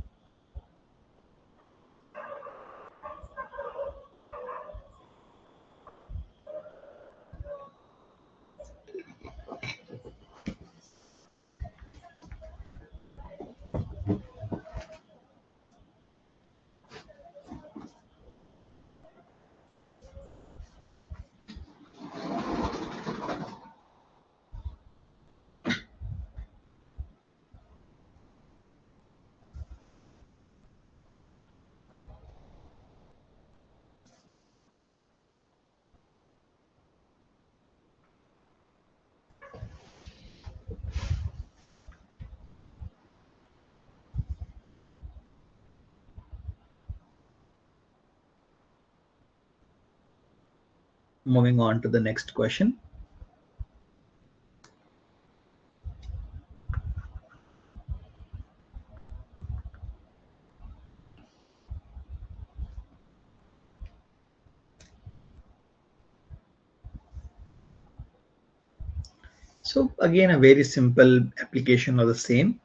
Moving on to the next question. So again, a very simple application of the same.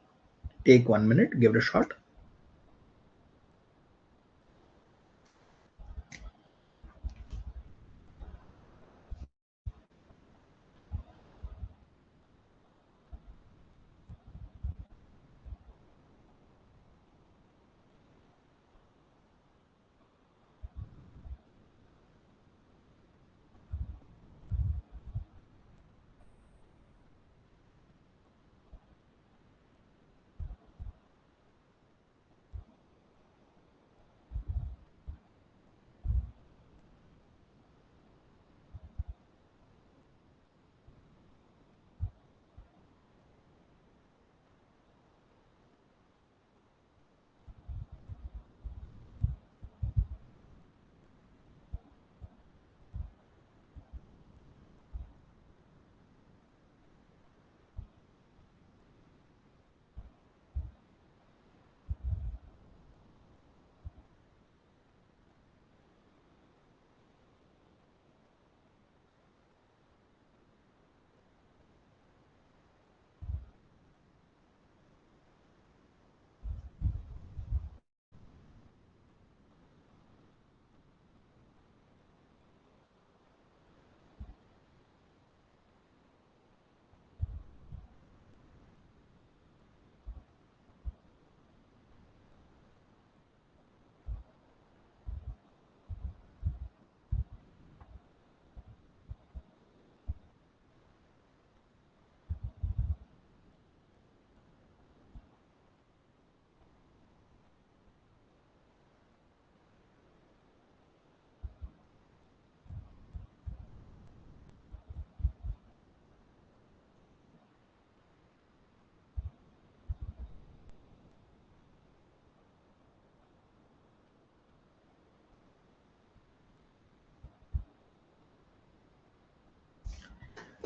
Take 1 minute, give it a shot.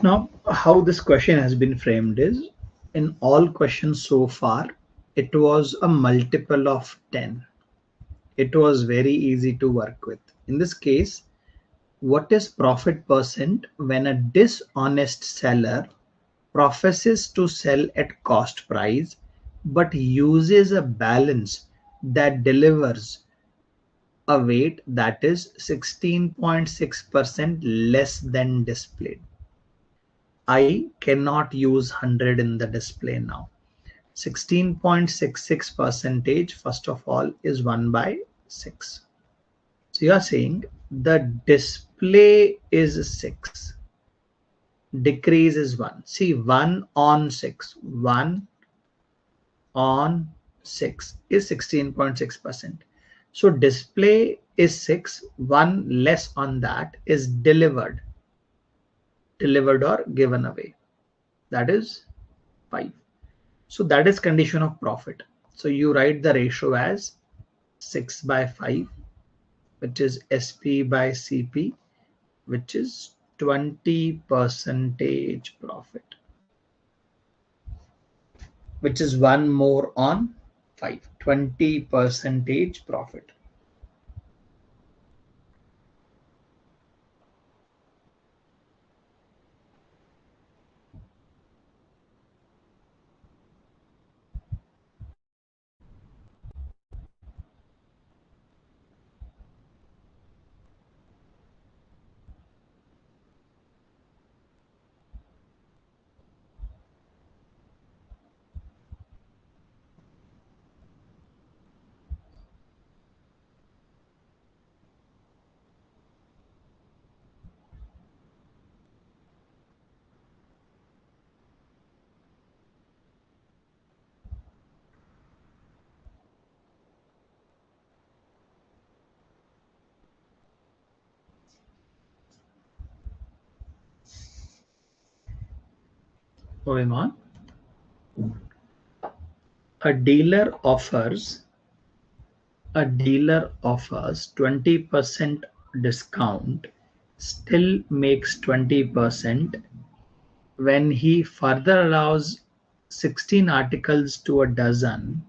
Now, how this question has been framed is, in all questions so far, it was a multiple of 10. It was very easy to work with. In this case, what is profit percent when a dishonest seller professes to sell at cost price but uses a balance that delivers a weight that is 16.6% less than displayed? I cannot use 100 in the display now. 16.66 percentage, first of all, is 1 by 6. So you are saying the display is 6, decrease is 1. See, 1 on 6, 1 on 6 is 16.6%. So display is 6, 1 less on that is delivered or given away. That is 5. So that is condition of profit. So you write the ratio as 6 by 5, which is SP by CP, which is 20 percentage profit, which is 1 more on 5, 20 percentage profit. Moving on, a dealer offers 20% discount, still makes 20% when he further allows 16 articles to a dozen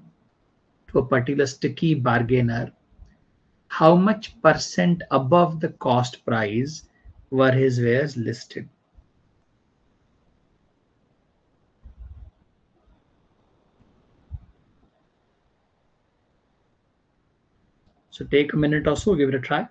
to a particular sticky bargainer. How much percent above the cost price were his wares listed? So take a minute or so, give it a try.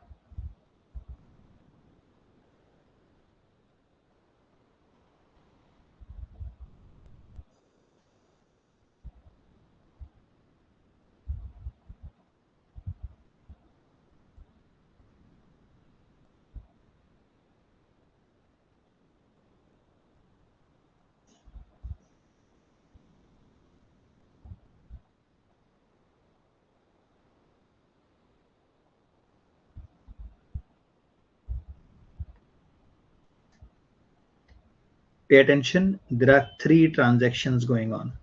Pay attention, there are 3 transactions going on.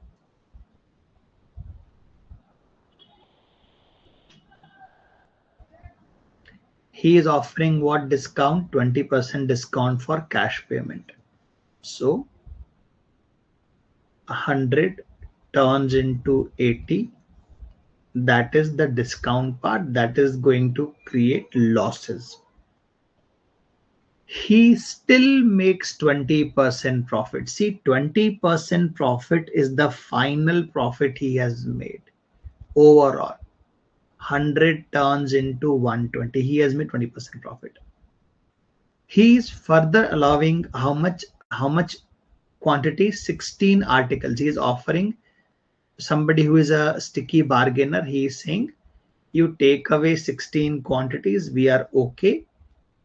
He is offering what discount? 20% discount for cash payment. So 100 turns into 80. That is the discount part that is going to create losses. He still makes 20% profit. See, 20% profit is the final profit he has made overall. 100 turns into 120. He has made 20% profit. He is further allowing how much quantity? 16 articles. He is offering somebody who is a sticky bargainer. He is saying, you take away 16 quantities, we are okay,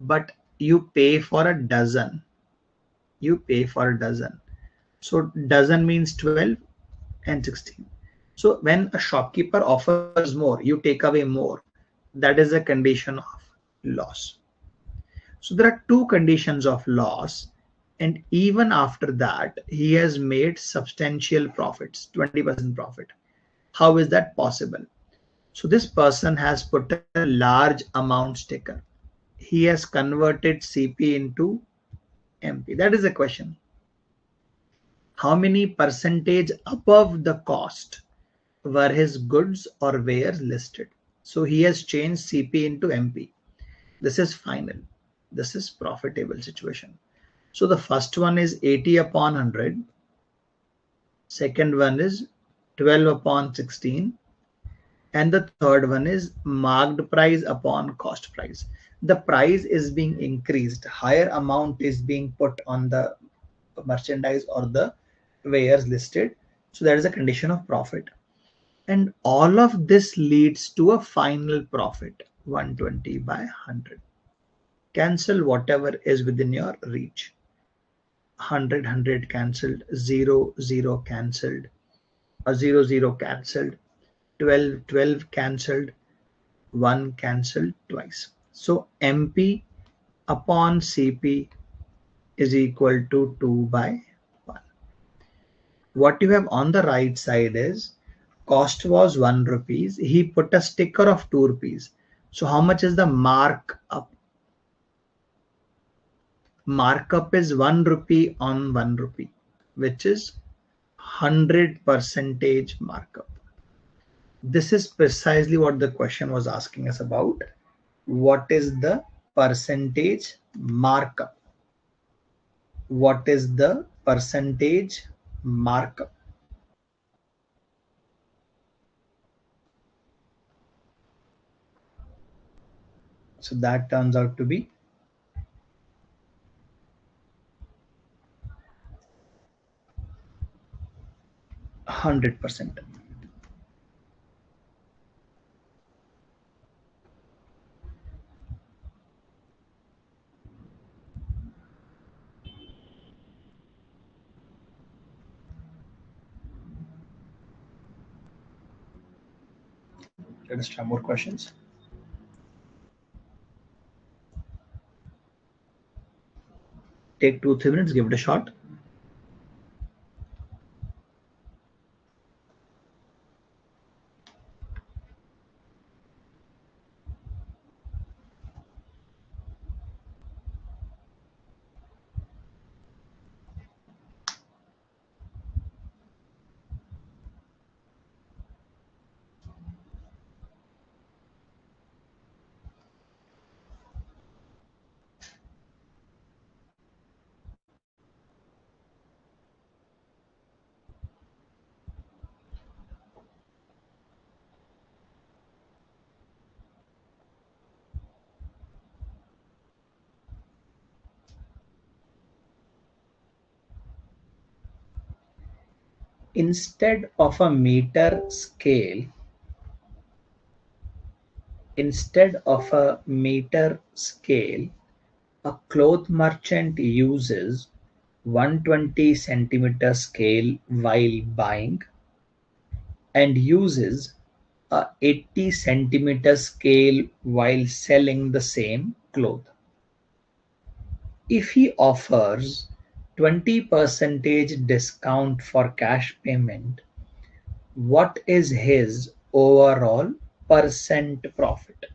but you pay for a dozen. You pay for a dozen. So dozen means 12 and 16. So when a shopkeeper offers more, you take away more. That is a condition of loss. So there are 2 conditions of loss, and even after that, he has made substantial profits, 20% profit. How is that possible? So this person has put a large amount sticker. He has converted CP into MP. That is the question. How many percentage above the cost were his goods or wares listed? So he has changed CP into MP. This is final. This is profitable situation. So the first one is 80 upon 100. Second one is 12 upon 16. And the third one is marked price upon cost price. The price is being increased. Higher amount is being put on the merchandise or the wares listed. So that is a condition of profit. And all of this leads to a final profit 120 by 100. Cancel whatever is within your reach. 100 cancelled, 0 cancelled, 0 cancelled, 12 cancelled, 1 cancelled twice. So MP upon CP is equal to 2 by 1. What you have on the right side is cost was 1 rupees. He put a sticker of 2 rupees. So how much is the markup? Markup is 1 rupee on 1 rupee, which is 100% markup. This is precisely what the question was asking us about. What is the percentage markup? What is the percentage markup? So that turns out to be 100%. Let us try more questions. Take 2-3 minutes, give it a shot. Instead of a meter scale, a cloth merchant uses 120 centimeter scale while buying and uses a 80 centimeter scale while selling the same cloth. If he offers 20% discount for cash payment, what is his overall percent profit?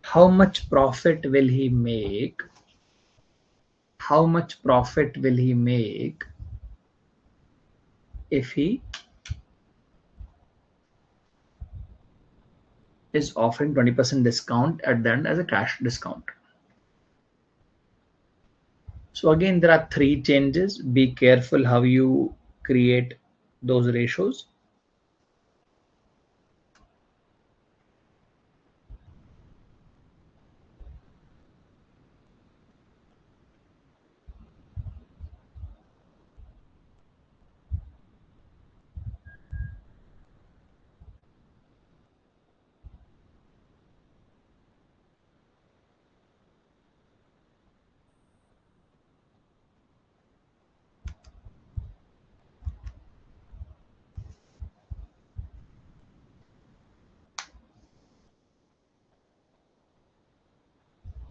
How much profit will he make? How much profit will he make if he is offering 20% discount at the end as a cash discount? So again, there are 3 changes. Be careful how you create those ratios.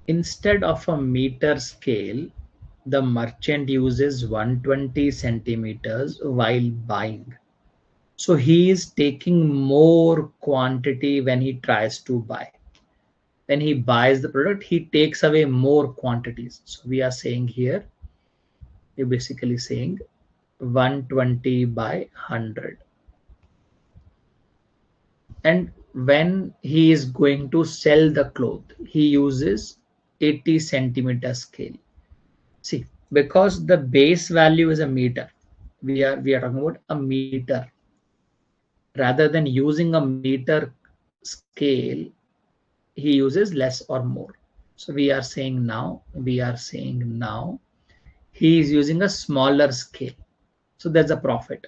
Instead of a meter scale, the merchant uses 120 centimeters while buying. So he is taking more quantity when he tries to buy. When he buys the product, he takes away more quantities. So we are saying here, you're basically saying 120 by 100. And when he is going to sell the cloth, he uses 80 centimeter scale. See, because the base value is a meter, we are talking about a meter. Rather than using a meter scale, he uses less or more. So we are saying now he is using a smaller scale. So there's a profit.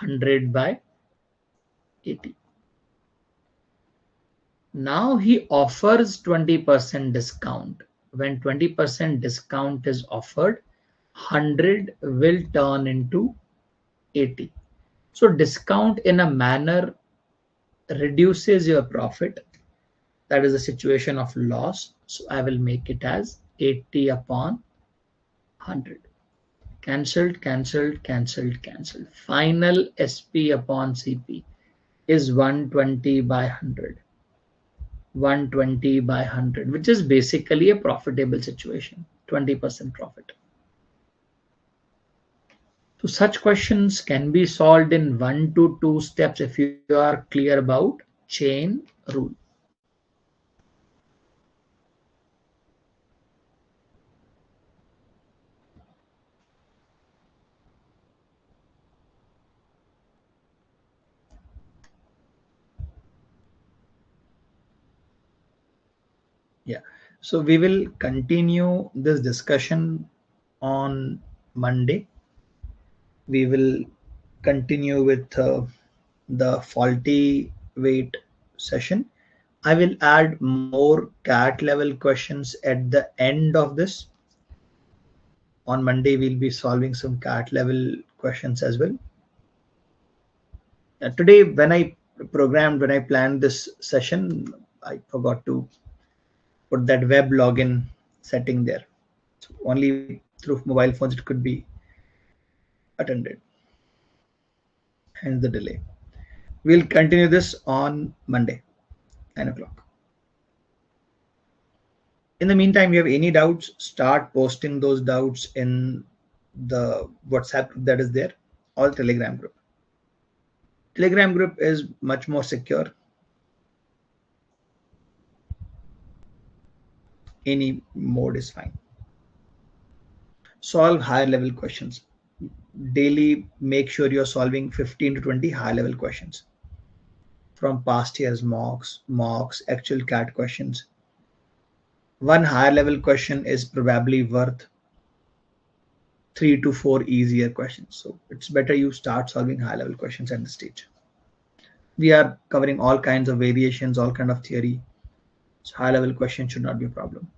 100 by 80. Now he offers 20% discount. When 20% discount is offered, 100 will turn into 80. So discount in a manner reduces your profit. That is a situation of loss. So I will make it as 80 upon 100. Cancelled, cancelled, cancelled, cancelled. Final SP upon CP is 120 by 100. 120 by 100, which is basically a profitable situation, 20% profit. So such questions can be solved in 1 to 2 steps if you are clear about chain rule. Yeah, so we will continue this discussion on Monday. We will continue with the faulty weight session. I will add more cat level questions at the end of this. On Monday, we'll be solving some cat level questions as well. Today, when I planned this session, I forgot to put that web login setting there. So only through mobile phones it could be attended. Hence the delay. We'll continue this on Monday, 9 o'clock. In the meantime, you have any doubts, start posting those doubts in the WhatsApp group that is there or Telegram group. Telegram group is much more secure. Any mode is fine. Solve higher level questions. Daily, make sure you're solving 15 to 20 high level questions from past years mocks, actual CAT questions. One higher level question is probably worth 3 to 4 easier questions. So it's better you start solving high level questions at this stage. We are covering all kinds of variations, all kind of theory. So high level questions should not be a problem.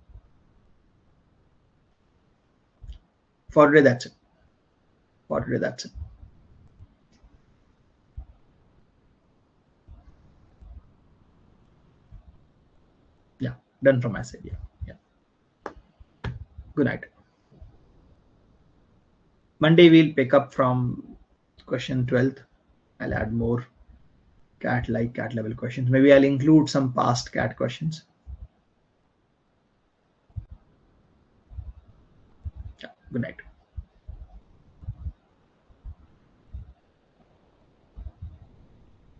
For today, that's it. For today, that's it. Yeah, done from my side. Yeah. Good night. Monday we'll pick up from question 12th. I'll add more cat level questions. Maybe I'll include some past cat questions. Yeah, good night.